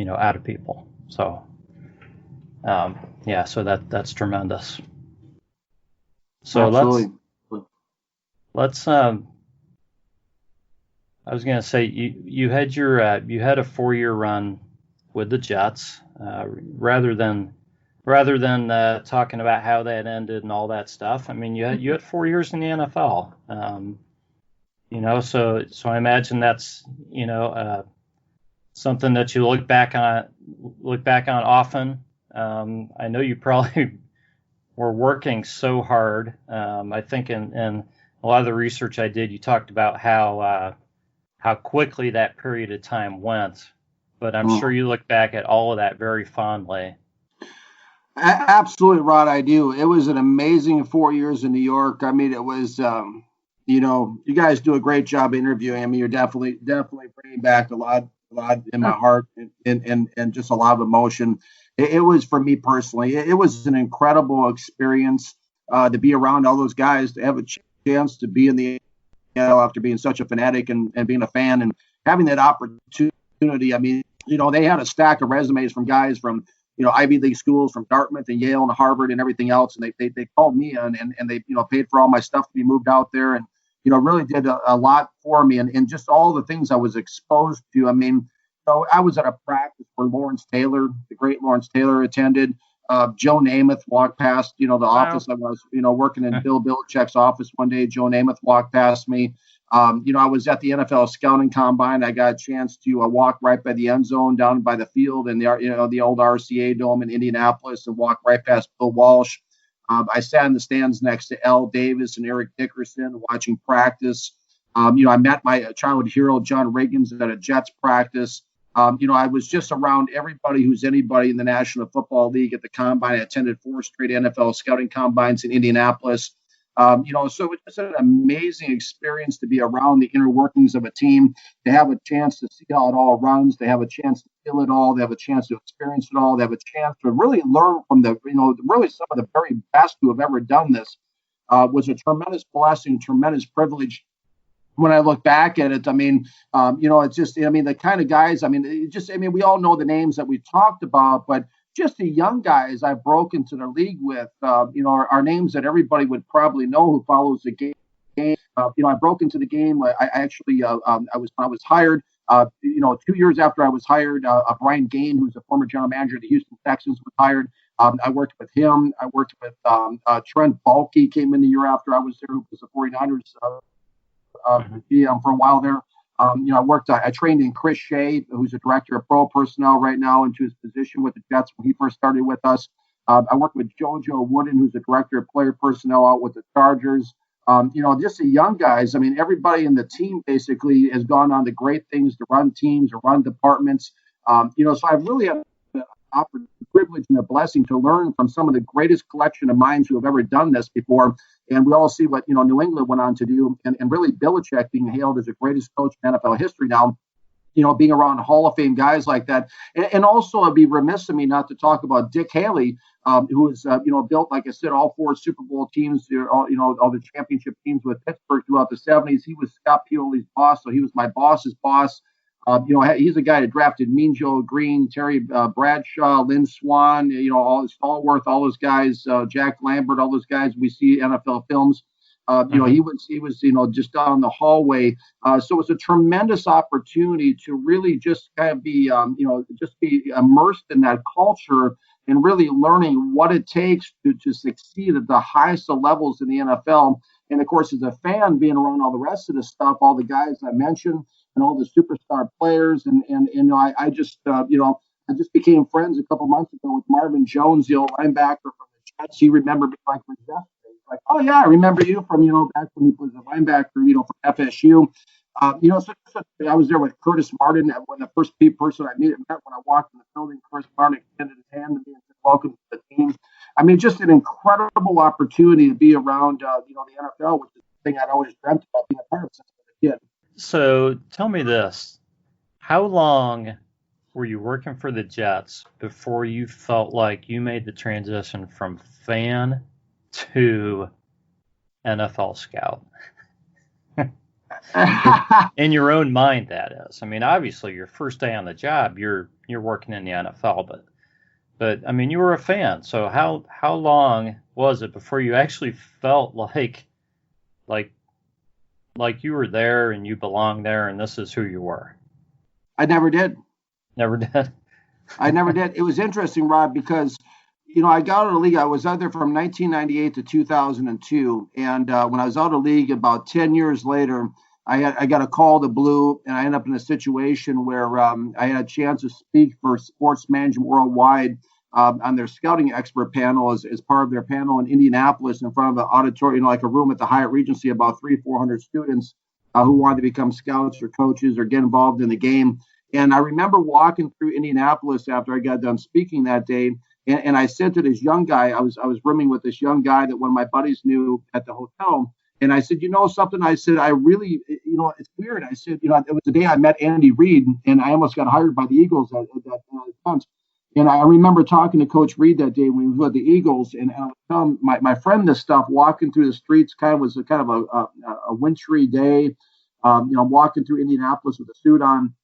out of people. So, so that's tremendous. So absolutely. let's I was going to say you had you had a 4-year run with the Jets. Rather than talking about how that ended and all that stuff, I mean, you had 4 years in the NFL. So I imagine that's something that you look back on often. I know you probably were working so hard. I think in a lot of the research I did, you talked about how quickly that period of time went, but I'm sure you look back at all of that very fondly. Absolutely, Rod, I do. It was an amazing 4 years in New York. I mean, it was, you guys do a great job interviewing. I mean, you're definitely bringing back a lot in my heart and just a lot of emotion. It was, for me personally, it was an incredible experience to be around all those guys, to have a chance to be in the after being such a fanatic and being a fan and having that opportunity. I mean, they had a stack of resumes from guys from, Ivy League schools, from Dartmouth and Yale and Harvard and everything else. And they called me in and they, paid for all my stuff to be moved out there and, really did a lot for me and just all the things I was exposed to. I mean, I was at a practice where Lawrence Taylor, the great Lawrence Taylor, attended. Joe Namath walked past, the office. I was, working in Bill Belichick's office one day. Joe Namath walked past me. I was at the NFL scouting combine. I got a chance to walk right by the end zone down by the field and the old RCA Dome in Indianapolis and walk right past Bill Walsh. I sat in the stands next to L. Davis and Eric Dickerson watching practice. I met my childhood hero, John Riggins, at a Jets practice. I was just around everybody who's anybody in the National Football League at the combine. I attended 4 straight NFL scouting combines in Indianapolis. So it was just an amazing experience to be around the inner workings of a team, to have a chance to see how it all runs, to have a chance to feel it all, to have a chance to experience it all, to have a chance to really learn from really some of the very best who have ever done this. Was a tremendous blessing, tremendous privilege. When I look back at it, I mean, it's just, the kind of guys, we all know the names that we talked about, but just the young guys I've broken into the league with, are names that everybody would probably know who follows the game. I broke into the game. I actually, I was hired, 2 years after I was hired, Brian Gain, who's a former general manager of the Houston Texans, was hired. I worked with him. I worked with Trent Baalke, came in the year after I was there, who was the 49ers GM for a while there. I trained in Chris Shea, who's a director of pro personnel right now, into his position with the Jets when he first started with us. I worked with JoJo Wooden, who's the director of player personnel out with the Chargers. Just the young guys. I mean, everybody in the team basically has gone on to great things, to run teams or run departments. So I really have the privilege and the blessing to learn from some of the greatest collection of minds who have ever done this before. And we all see what, New England went on to do. And really Belichick being hailed as the greatest coach in NFL history now, being around Hall of Fame guys like that. And also I'd be remiss of me not to talk about Dick Haley, who has, built, like I said, all 4 Super Bowl teams, all the championship teams with Pittsburgh throughout the 70s. He was Scott Pioli's boss. So he was my boss's boss. He's a guy that drafted Mean Joe Green, Terry Bradshaw, Lynn Swann, all Stallworth, all those guys, Jack Lambert, all those guys we see NFL films. He was just down the hallway. So it was a tremendous opportunity to really just kind of be, just be immersed in that culture and really learning what it takes to succeed at the highest of levels in the NFL. And of course, as a fan, being around all the rest of the stuff, all the guys I mentioned, and all the superstar players, I just became friends a couple months ago with Marvin Jones, the old linebacker from the Jets. He remembered me like yesterday. Like, oh yeah, I remember you from back when he was a linebacker, from FSU. So I was there with Curtis Martin, and when the first person I met when I walked in the building, Curtis Martin extended his hand to me and said, "Welcome to the team." I mean, just an incredible opportunity to be around, the NFL, which is the thing I'd always dreamt about being a part of since I was a kid. So tell me this. How long were you working for the Jets before you felt like you made the transition from fan to NFL scout? In your own mind, that is. I mean, obviously, your first day on the job, you're working in the NFL, but I mean, you were a fan. So how long was it before you actually felt like you were there and you belonged there and this is who you were? I never did. Never did. I never did. It was interesting, Rod, because I got out of the league. I was out there from 1998 to 2002, and when I was out of the league, about 10 years later, I got a call to Blue, and I ended up in a situation where I had a chance to speak for Sports Management Worldwide on their scouting expert panel as part of their panel in Indianapolis in front of the auditorium, like a room at the Hyatt Regency, about 300-400 students who wanted to become scouts or coaches or get involved in the game. And I remember walking through Indianapolis after I got done speaking that day, and I said to this young guy, I was rooming with this young guy that one of my buddies knew at the hotel, and I said, something? I said, I really, it's weird. I said, it was the day I met Andy Reid, and I almost got hired by the Eagles at that point. And I remember talking to Coach Reid that day when we were at the Eagles, and I was telling my friend this stuff, walking through the streets, was a wintry day, walking through Indianapolis with a suit on.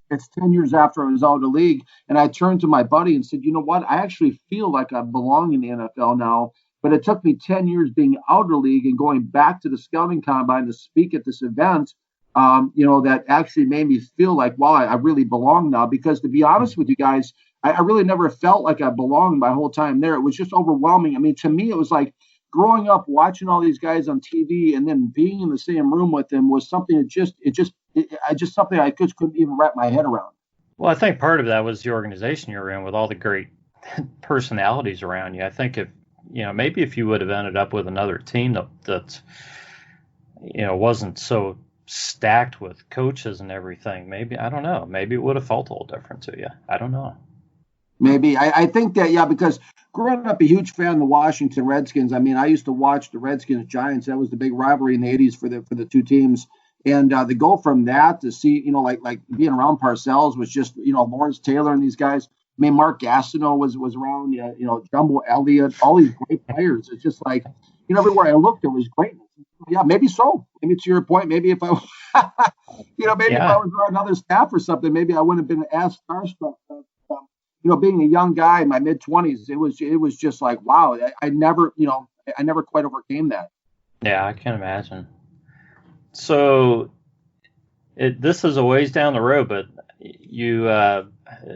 It's 10 years after I was out of the league. And I turned to my buddy and said, you know what? I actually feel like I belong in the NFL now. But it took me 10 years being out of the league and going back to the scouting combine to speak at this event, that actually made me feel like, wow, I really belong now. Because to be honest with you guys, I really never felt like I belonged my whole time there. It was just overwhelming. I mean, to me, it was like growing up watching all these guys on TV and then being in the same room with them was something something I just couldn't even wrap my head around. Well, I think part of that was the organization you were in with all the great personalities around you. I think maybe if you would have ended up with another team that wasn't so stacked with coaches and everything, maybe, I don't know, maybe it would have felt a little different to you. I don't know. Maybe. I think that, yeah, because growing up a huge fan of the Washington Redskins, I mean, I used to watch the Redskins-Giants. That was the big rivalry in the 80s for the two teams. And to go from that to see, like being around Parcells was just, Lawrence Taylor and these guys. I mean, Mark Gastineau was around, Jumbo Elliott, all these great players. It's just like, everywhere I looked, there was greatness. Yeah, maybe so. Maybe to your point, maybe if I, if I was on another staff or something, maybe I wouldn't have been as starstruck. Being a young guy in my mid-20s, it was just like, wow, I never quite overcame that. Yeah, I can imagine. So this is a ways down the road, but you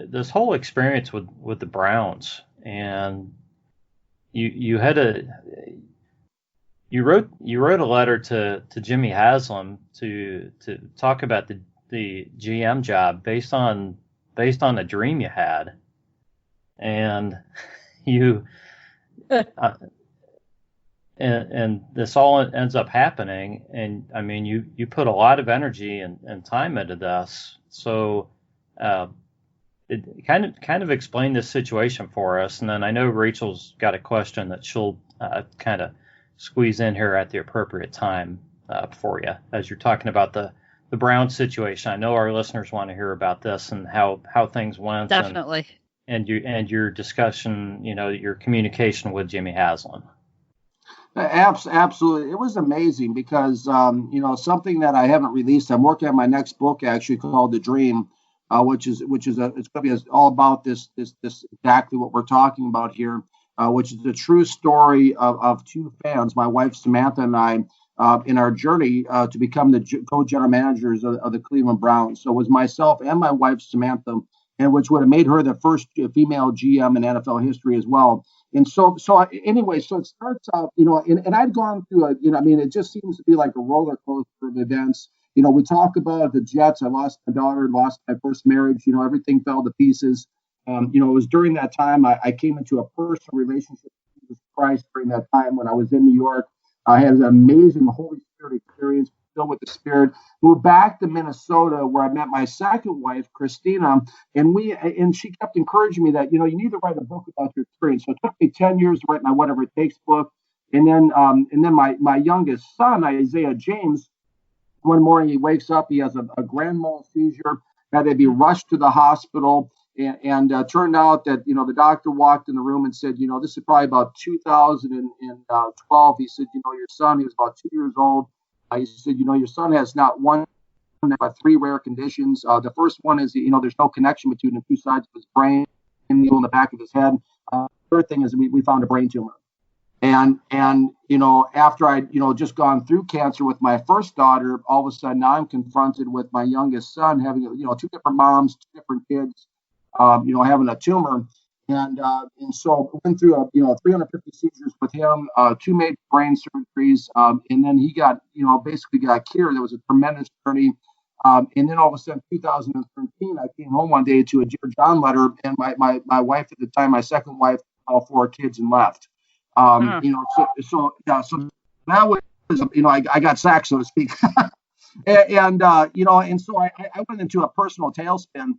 this whole experience with the Browns, and you wrote a letter to Jimmy Haslam to talk about the GM job based on the dream you had. And you and this all ends up happening, and I mean you put a lot of energy and time into this. So it kind of explain this situation for us, and then I know Rachel's got a question that she'll kind of squeeze in here at the appropriate time for you as you're talking about the Brown situation. I know our listeners want to hear about this and how things went. Definitely. And your discussion, your communication with Jimmy Haslam. Absolutely. It was amazing because, something that I haven't released, I'm working on my next book actually called The Dream, which is it's going to be all about this exactly what we're talking about here, which is the true story of two fans, my wife Samantha and I, in our journey to become the co-general managers of the Cleveland Browns. So it was myself and my wife Samantha, and which would have made her the first female GM in NFL history as well. And so anyway, so it starts out, and I'd gone through it just seems to be like a roller coaster of events. We talk about the Jets. I lost my daughter, lost my first marriage. Everything fell to pieces. It was during that time I came into a personal relationship with Jesus Christ during that time when I was in New York. I had an amazing Holy Spirit experience. filled with the Spirit. Moved back to Minnesota, where I met my second wife, Christina, and she kept encouraging me that, you need to write a book about your experience. So it took me 10 years to write my Whatever It Takes book. And then my youngest son, Isaiah James, one morning he wakes up, he has a grand mal seizure, had to be rushed to the hospital. And turned out that, the doctor walked in the room and said, this is probably about 2012. He said, your son, he was about 2 years old. He said, your son has not one, but three rare conditions. The first one is, there's no connection between the two sides of his brain and in the back of his head. Third thing is we found a brain tumor. And after I, just gone through cancer with my first daughter, all of a sudden now I'm confronted with my youngest son having, two different moms, two different kids. Having a tumor, and so went through 350 seizures with him, two major brain surgeries, and then he got basically got cured. There was a tremendous journey, and then all of a sudden, 2013, I came home one day to a Dear John letter, and my wife at the time, my second wife, all four kids and left. So that was I got sacked, so to speak, and so I went into a personal tailspin.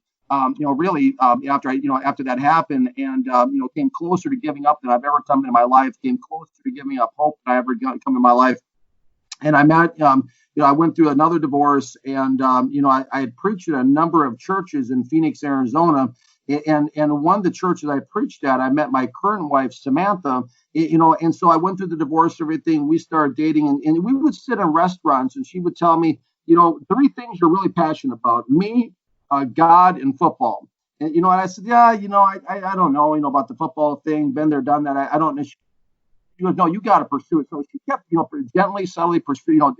Really, after that happened, and came closer to giving up than I've ever come in my life. Came closer to giving up hope than I ever come in my life. And I met, I went through another divorce, and I had preached at a number of churches in Phoenix, Arizona. And one of the churches I preached at, I met my current wife, Samantha. And so I went through the divorce, everything. We started dating, and we would sit in restaurants, and she would tell me, three things you're really passionate about: me, God, and football. And I said, yeah, I don't know, about the football thing. Been there, done that. I don't know. She goes, no, you got to pursue it. So she kept, gently, subtly pursue,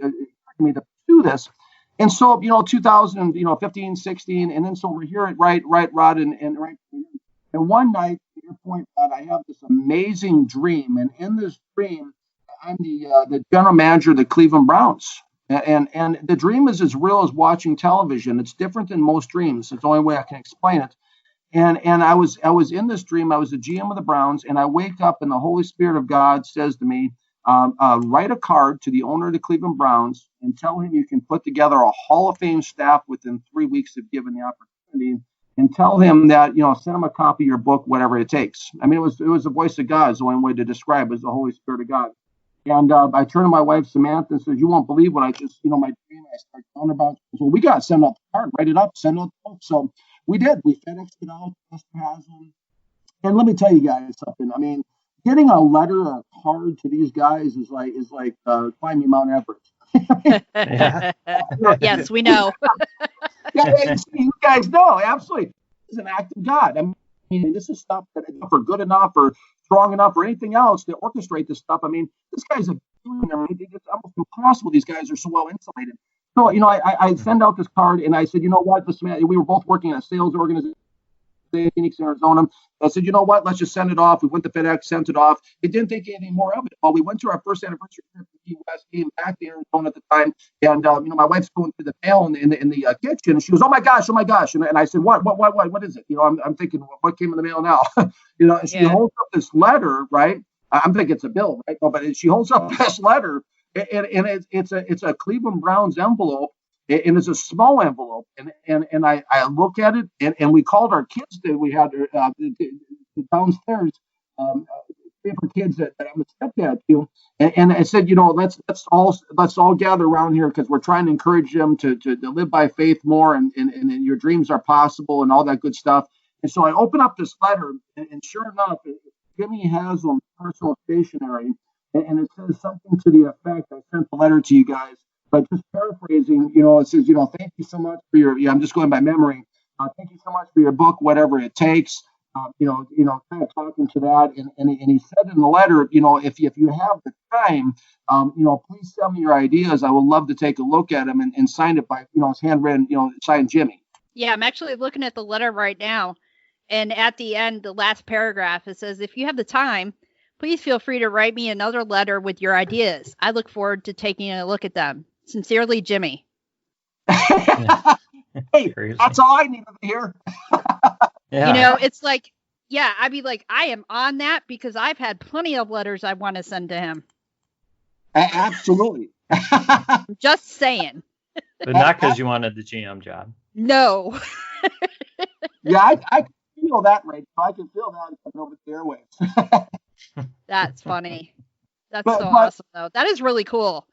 me to pursue this. And so, 2015, 16, and then so we're here at Rod and Raechelle. And one night, to your point, Rod, I have this amazing dream, and in this dream, I'm the general manager of the Cleveland Browns. And the dream is as real as watching television. It's different than most dreams. It's the only way I can explain it. And I was in this dream. I was the GM of the Browns, and I wake up and the Holy Spirit of God says to me, write a card to the owner of the Cleveland Browns and tell him you can put together a Hall of Fame staff within 3 weeks of given the opportunity, and tell him that, send him a copy of your book, whatever it takes. I mean, it was the voice of God is the only way to describe it, is the Holy Spirit of God. And I turned to my wife, Samantha, and said, you won't believe what I just, my dream I started telling about. So we got to send out the card, write it up, send out the book. So we did. We FedExed it out. And let me tell you guys something. I mean, getting a letter or a card to these guys is like climbing Mount Everest. Yes, we know. Yeah, you guys know, absolutely. It's an act of God. I mean, this is stuff that is for good enough or strong enough or anything else to orchestrate this stuff. I mean, this guy's a billionaire. It's almost impossible. These guys are so well insulated. So, I send out this card, and I said, you know what, we were both working in a sales organization in Phoenix, Arizona. I said, you know what, let's just send it off. We went to FedEx, sent it off. It didn't think anything more of it. Well, we went to our first anniversary trip to Key West, came back to Arizona at the time, and my wife's going through the mail in the kitchen, and she goes, oh my gosh, and I said, what is it? I'm thinking, what came in the mail now? And she holds up this letter, right? I'm thinking it's a bill, right? No, but she holds up this letter, and it's a Cleveland Browns envelope. And it's a small envelope, and I look at it, and we called our kids that we had downstairs, different kids that I'm a stepdad to, and I said, let's all gather around here because we're trying to encourage them to live by faith more, and your dreams are possible and all that good stuff. And so I open up this letter, and sure enough, Jimmy Haslam's personal stationery, and it says something to the effect, I sent the letter to you guys. But just paraphrasing, it says, thank you so much for I'm just going by memory. Thank you so much for your book, whatever it takes. Kind of talking to that. And he said in the letter, if you have the time, please send me your ideas. I would love to take a look at them and sign it by, it's handwritten, signed Jimmy. Yeah, I'm actually looking at the letter right now. And at the end, the last paragraph, it says, if you have the time, please feel free to write me another letter with your ideas. I look forward to taking a look at them. Sincerely, Jimmy. Hey, that's all I needed to hear. Yeah. It's like, I'd be like, I am on that because I've had plenty of letters I want to send to him. Absolutely. I'm just saying. But not because you wanted the GM job. No. Yeah, I can feel that, Rachel. I can feel that coming over the airwaves. That's funny. That's But- so but- awesome, though. That is really cool.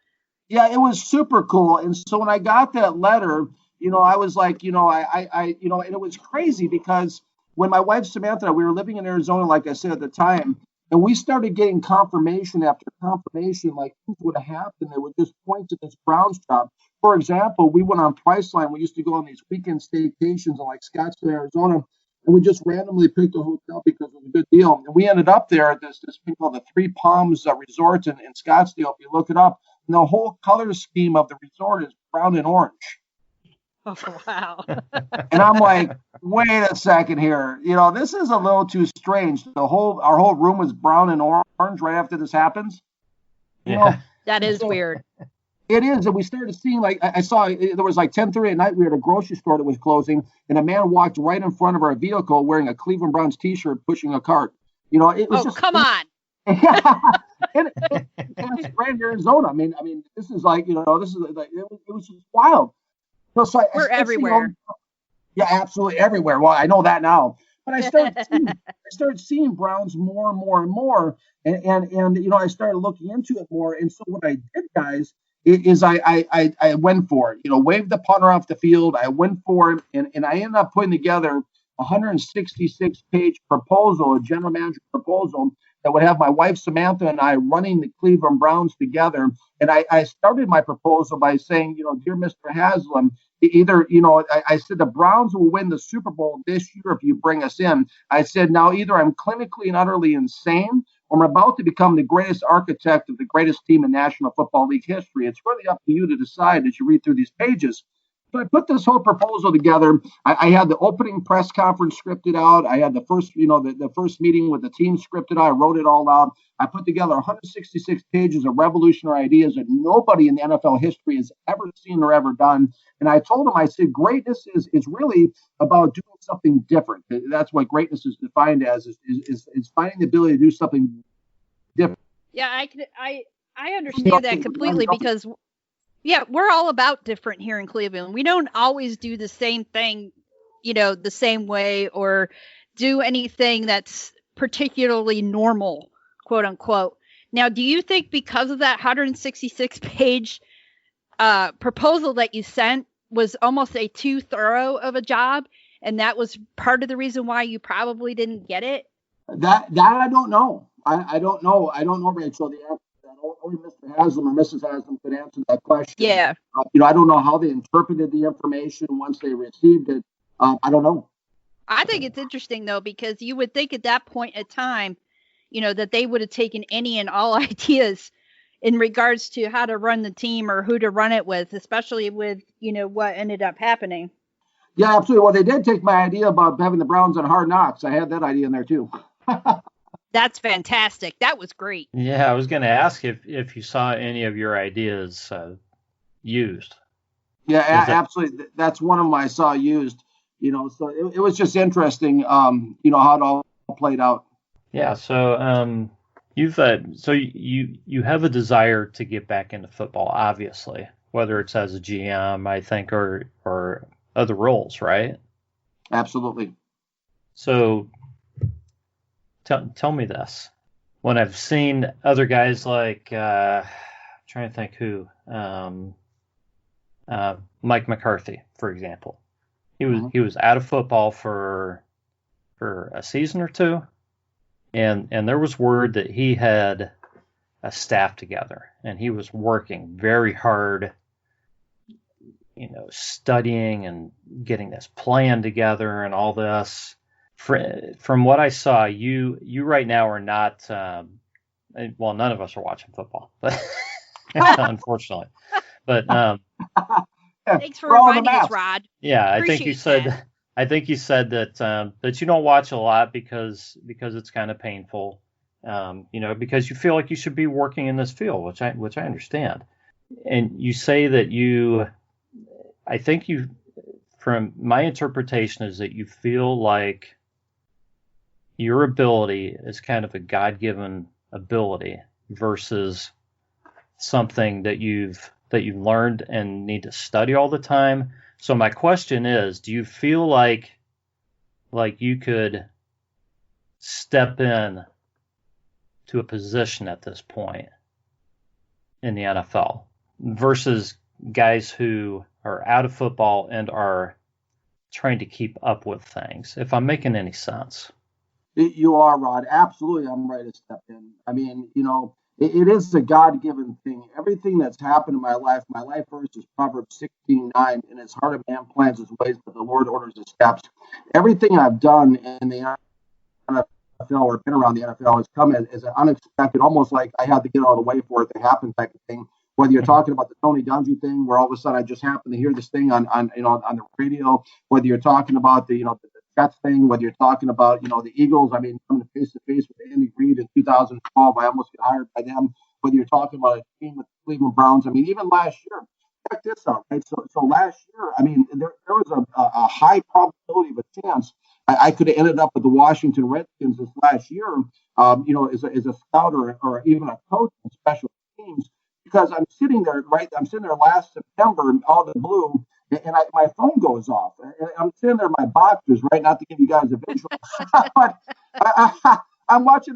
Yeah, it was super cool. And so when I got that letter, I was like, and it was crazy because when my wife Samantha and I, we were living in Arizona, like I said at the time, and we started getting confirmation after confirmation, like things would have happened. They would just point to this Browns job. For example, we went on Priceline. We used to go on these weekend staycations in like Scottsdale, Arizona, and we just randomly picked a hotel because it was a good deal. And we ended up there at this thing called the Three Palms Resort in Scottsdale. If you look it up, and the whole color scheme of the resort is brown and orange. Oh, wow. And I'm like, wait a second here. This is a little too strange. Our whole room was brown and orange right after this happens. That is weird. It is. And we started seeing, like, I saw there was like 10:30 at night. We were at a grocery store that was closing, and a man walked right in front of our vehicle wearing a Cleveland Browns T-shirt, pushing a cart. It was just. Come on. And it's Grand Arizona. I mean, this is like, this is like, it was just wild. So We're everywhere. Yeah, absolutely everywhere. Well, I know that now. But I started seeing Browns more and more and more, and I started looking into it more. And so what I did, guys, is I went for it. Waved the punter off the field. I went for it, and I ended up putting together a 166-page proposal, a general manager proposal that would have my wife Samantha and I running the Cleveland Browns together. And I started my proposal by saying, dear Mr. Haslam, either, I said the Browns will win the Super Bowl this year if you bring us in. I said, now either I'm clinically and utterly insane, or I'm about to become the greatest architect of the greatest team in National Football League history. It's really up to you to decide as you read through these pages. So I put this whole proposal together. I had the opening press conference scripted out. I had the first, the first meeting with the team scripted out. I wrote it all out. I put together 166 pages of revolutionary ideas that nobody in the NFL history has ever seen or ever done. And I told them, I said, greatness is really about doing something different. That's what greatness is defined as, is finding the ability to do something different. Yeah, I understand that completely because, yeah, we're all about different here in Cleveland. We don't always do the same thing, the same way, or do anything that's particularly normal, quote unquote. Now, do you think because of that 166-page proposal that you sent was almost a too thorough of a job, and that was part of the reason why you probably didn't get it? That I don't know. I don't know. I don't know, Rachel, the answer to that. Only Mr. Haslam or Mrs. Haslam could answer that question. Yeah. I don't know how they interpreted the information once they received it. I don't know. I think it's interesting, though, because you would think at that point in time, that they would have taken any and all ideas in regards to how to run the team or who to run it with, especially with, what ended up happening. Yeah, absolutely. Well, they did take my idea about having the Browns on Hard Knocks. I had that idea in there, too. That's fantastic. That was great. Yeah, I was going to ask if you saw any of your ideas used. Yeah, absolutely. That's one of them I saw used. So it was just interesting, how it all played out. Yeah. So you have a desire to get back into football, obviously, whether it's as a GM, I think, or other roles, right? Absolutely. So tell me this. When I've seen other guys like, I'm trying to think who, Mike McCarthy, for example, he was out of football for a season or two, and there was word that he had a staff together and he was working very hard, studying and getting this plan together and all this. From what I saw, you right now are not. Well, none of us are watching football, but unfortunately. But thanks for reminding us, Rod. Yeah, I think you said that that you don't watch a lot because it's kind of painful. Because you feel like you should be working in this field, which I understand. And you say that I think from my interpretation is that you feel like your ability is kind of a God-given ability versus something that you've learned and need to study all the time. So my question is, do you feel like you could step in to a position at this point in the NFL versus guys who are out of football and are trying to keep up with things, if I'm making any sense? You are, Rod. Absolutely, I'm ready to step in. I mean, it is a God-given thing. Everything that's happened in my life verse is Proverbs 16:9, and it's hard of man plans his ways, but the Lord orders his steps. Everything I've done in the NFL or been around the NFL has come as an unexpected, almost like I had to get out of the way for it to happen type of thing. Whether you're talking about the Tony Dungy thing, where all of a sudden I just happened to hear this thing on the radio, whether you're talking about the Jets thing, whether you're talking about the Eagles. I mean, coming face to face with Andy Reid in 2012, I almost got hired by them. Whether you're talking about a team with the Cleveland Browns, I mean, even last year. Check this out, right? So last year, I mean, there was a high probability of a chance I could have ended up with the Washington Redskins this last year, as a scout or even a coach in special teams, because I'm sitting there last September, all the blue, and my phone goes off. I'm sitting there in my boxers, right? Not to give you guys a visual, but I'm watching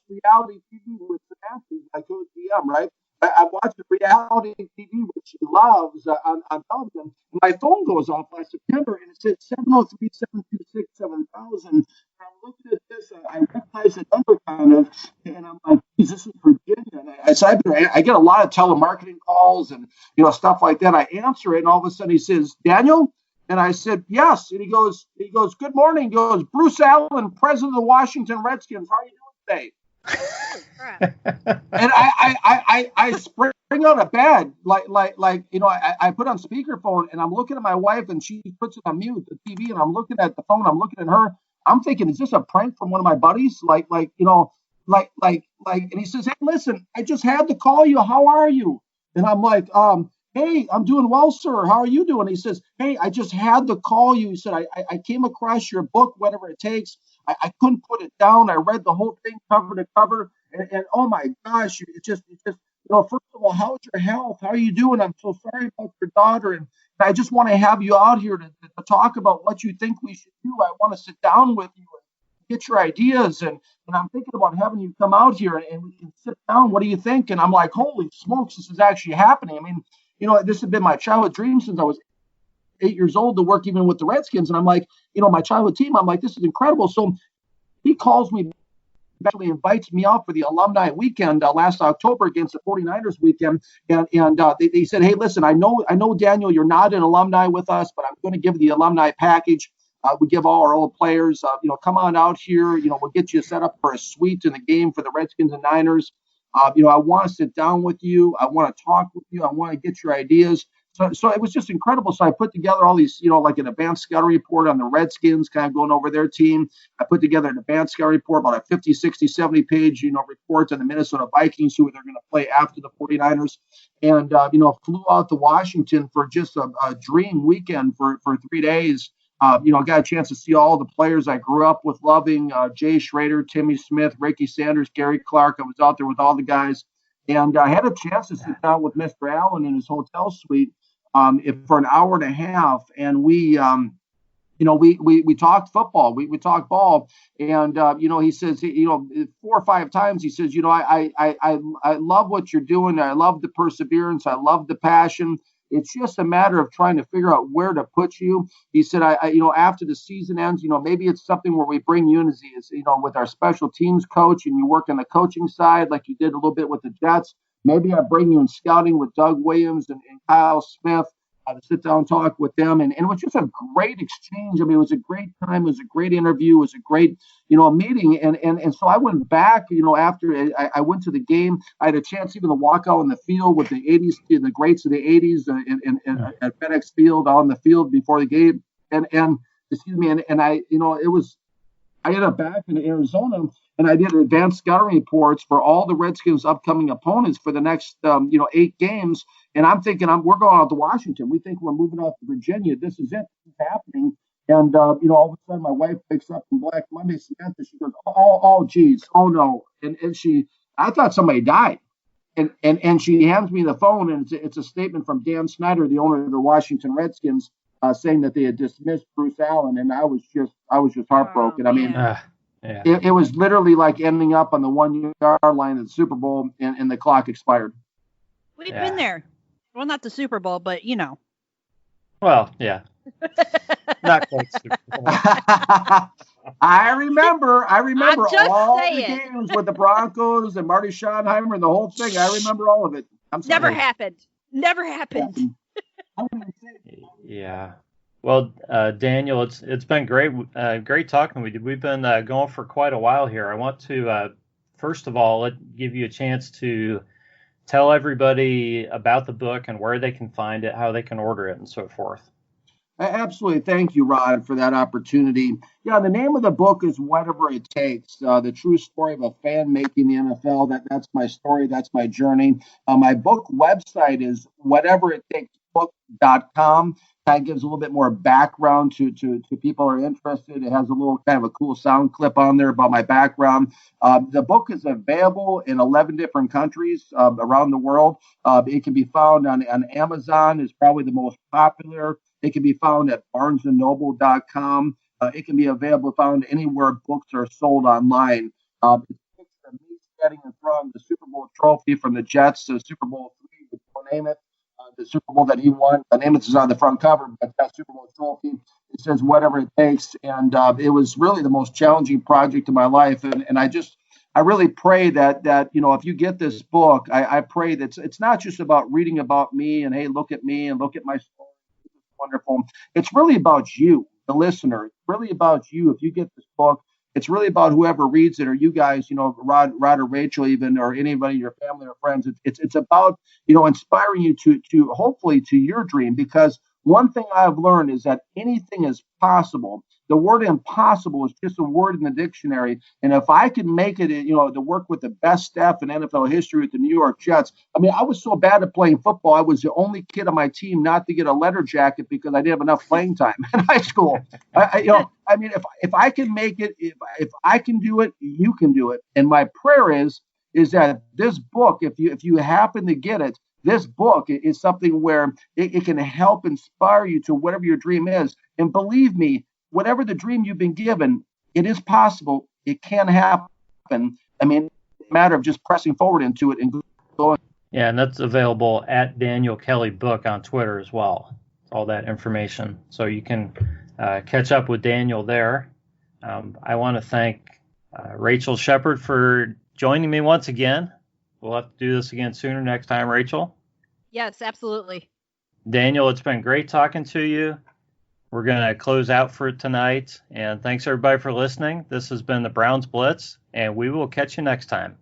reality TV with Samantha, my coach DM, right? I'm watching reality TV, which she loves, on television. And my phone goes off last September, and it said 703-726-7000. And I'm looking at this, I recognize the number kind of, and I'm like, geez, this is Virginia. And I get a lot of telemarketing calls and stuff like that. I answer it, and all of a sudden he says, "Daniel?" And I said, "Yes." And he goes, "Good morning." He goes, "Bruce Allen, president of the Washington Redskins. How are you doing today?" And I spring out of bed I put on speakerphone, and I'm looking at my wife, and she puts it on mute, the TV, and I'm looking at the phone, I'm looking at her, I'm thinking, is this a prank from one of my buddies? And he says, "Hey, listen, I just had to call you. How are you?" And I'm like, "Hey, I'm doing well, sir. How are you doing?" He says, "Hey, I just had to call you." He said, I came across your book, Whatever It Takes. I couldn't put it down. I read the whole thing cover to cover. And oh my gosh, it's just, first of all, how's your health? How are you doing? I'm so sorry about your daughter. And I just want to have you out here to talk about what you think we should do. I want to sit down with you and get your ideas. And I'm thinking about having you come out here and we can sit down. What do you think? And I'm like, holy smokes, this is actually happening. I mean, this has been my childhood dream since I was 8 years old to work even with the Redskins. And I'm like, my childhood team, I'm like, this is incredible. So he calls me, actually invites me out for the alumni weekend last October against the 49ers weekend. And they said, "Hey, listen, I know, Daniel, you're not an alumni with us, but I'm going to give you the alumni package. We give all our old players, come on out here. We'll get you set up for a suite in the game for the Redskins and Niners. I want to sit down with you. I want to talk with you. I want to get your ideas." So it was just incredible. So I put together all these, like an advanced scouting report on the Redskins, kind of going over their team. I put together an advanced scouting report, about a 50, 60, 70 page, report on the Minnesota Vikings, who they're going to play after the 49ers. And, flew out to Washington for just a dream weekend for 3 days. I got a chance to see all the players I grew up with loving, Jay Schrader, Timmy Smith, Ricky Sanders, Gary Clark. I was out there with all the guys. And I had a chance to sit down with Mr. Allen in his hotel suite for an hour and a half, and we talked football, we talked ball, and he says, 4 or 5 times he says, I love what you're doing, I love the perseverance, I love the passion. It's just a matter of trying to figure out where to put you. He said, I after the season ends, maybe it's something where we bring you in as, with our special teams coach, and you work on the coaching side like you did a little bit with the Jets. Maybe I bring you in scouting with Doug Williams and Kyle Smith to sit down and talk with them. And it was just a great exchange. I mean, it was a great time. It was a great interview. It was a great, meeting. And so I went back, after I went to the game. I had a chance even to walk out on the field with the 80s, the greats of the 80s at FedEx Field on the field before the game. And I ended up back in Arizona, and I did advanced scouting reports for all the Redskins' upcoming opponents for the next 8 games. And I'm thinking, we're going out to Washington. We think we're moving out to Virginia. This is it. This is happening. And all of a sudden, my wife wakes up on Black Monday. Samantha, she goes, "Oh, geez, oh no!" And I thought somebody died. and she hands me the phone, and it's a statement from Dan Snyder, the owner of the Washington Redskins, saying that they had dismissed Bruce Allen, and I was just heartbroken. I mean, it was literally like ending up on the 1 yard line of the Super Bowl, and the clock expired. We've been there. Well, not the Super Bowl, but you know. Well, yeah. Not quite Super Bowl. I remember all the games with the Broncos and Marty Schottenheimer and the whole thing. I remember all of it. Never happened. Yeah. Well, Daniel, it's been great talking with you. We've been going for quite a while here. I want to first of all give you a chance to tell everybody about the book and where they can find it, how they can order it, and so forth. Absolutely. Thank you, Rod, for that opportunity. Yeah, the name of the book is Whatever It Takes, the true story of a fan making the NFL. That's my story. That's my journey. My book website is whateveritakesbook.com. Kind of gives a little bit more background to people who are interested. It has a little kind of a cool sound clip on there about my background. The book is available in 11 different countries around the world. It can be found on Amazon, is probably the most popular. It can be found at barnesandnoble.com. It can be found anywhere books are sold online. It's me standing in front of the Super Bowl trophy from the Jets to Super Bowl III, if you name it. The Super Bowl that he won. The name is on the front cover, but that Super Bowl trophy, it says Whatever It Takes. And it was really the most challenging project of my life. And I really pray that if you get this book, I pray that it's not just about reading about me and, hey, look at me and look at my story. Wonderful. It's really about you, the listener. It's really about you. If you get this book, it's really about whoever reads it, or you guys, Rod or Rachel, even, or anybody, your family or friends. It's about, inspiring you to hopefully to your dream. Because one thing I've learned is that anything is possible. The word impossible is just a word in the dictionary. And if I could make it, to work with the best staff in NFL history with the New York Jets. I mean, I was so bad at playing football. I was the only kid on my team not to get a letter jacket because I didn't have enough playing time in high school. If I can make it, if I can do it, you can do it. And my prayer is that this book, if you happen to get it, this book is something where it can help inspire you to whatever your dream is. And believe me, whatever the dream you've been given, it is possible. It can happen. I mean, it's a matter of just pressing forward into it and going. Yeah, and that's available at Daniel Kelly Book on Twitter as well. All that information. So you can catch up with Daniel there. I want to thank Raechelle Sheppard for joining me once again. We'll have to do this again sooner next time, Rachel. Yes, absolutely. Daniel, it's been great talking to you. We're going to close out for tonight. And thanks, everybody, for listening. This has been the Browns Blitz, and we will catch you next time.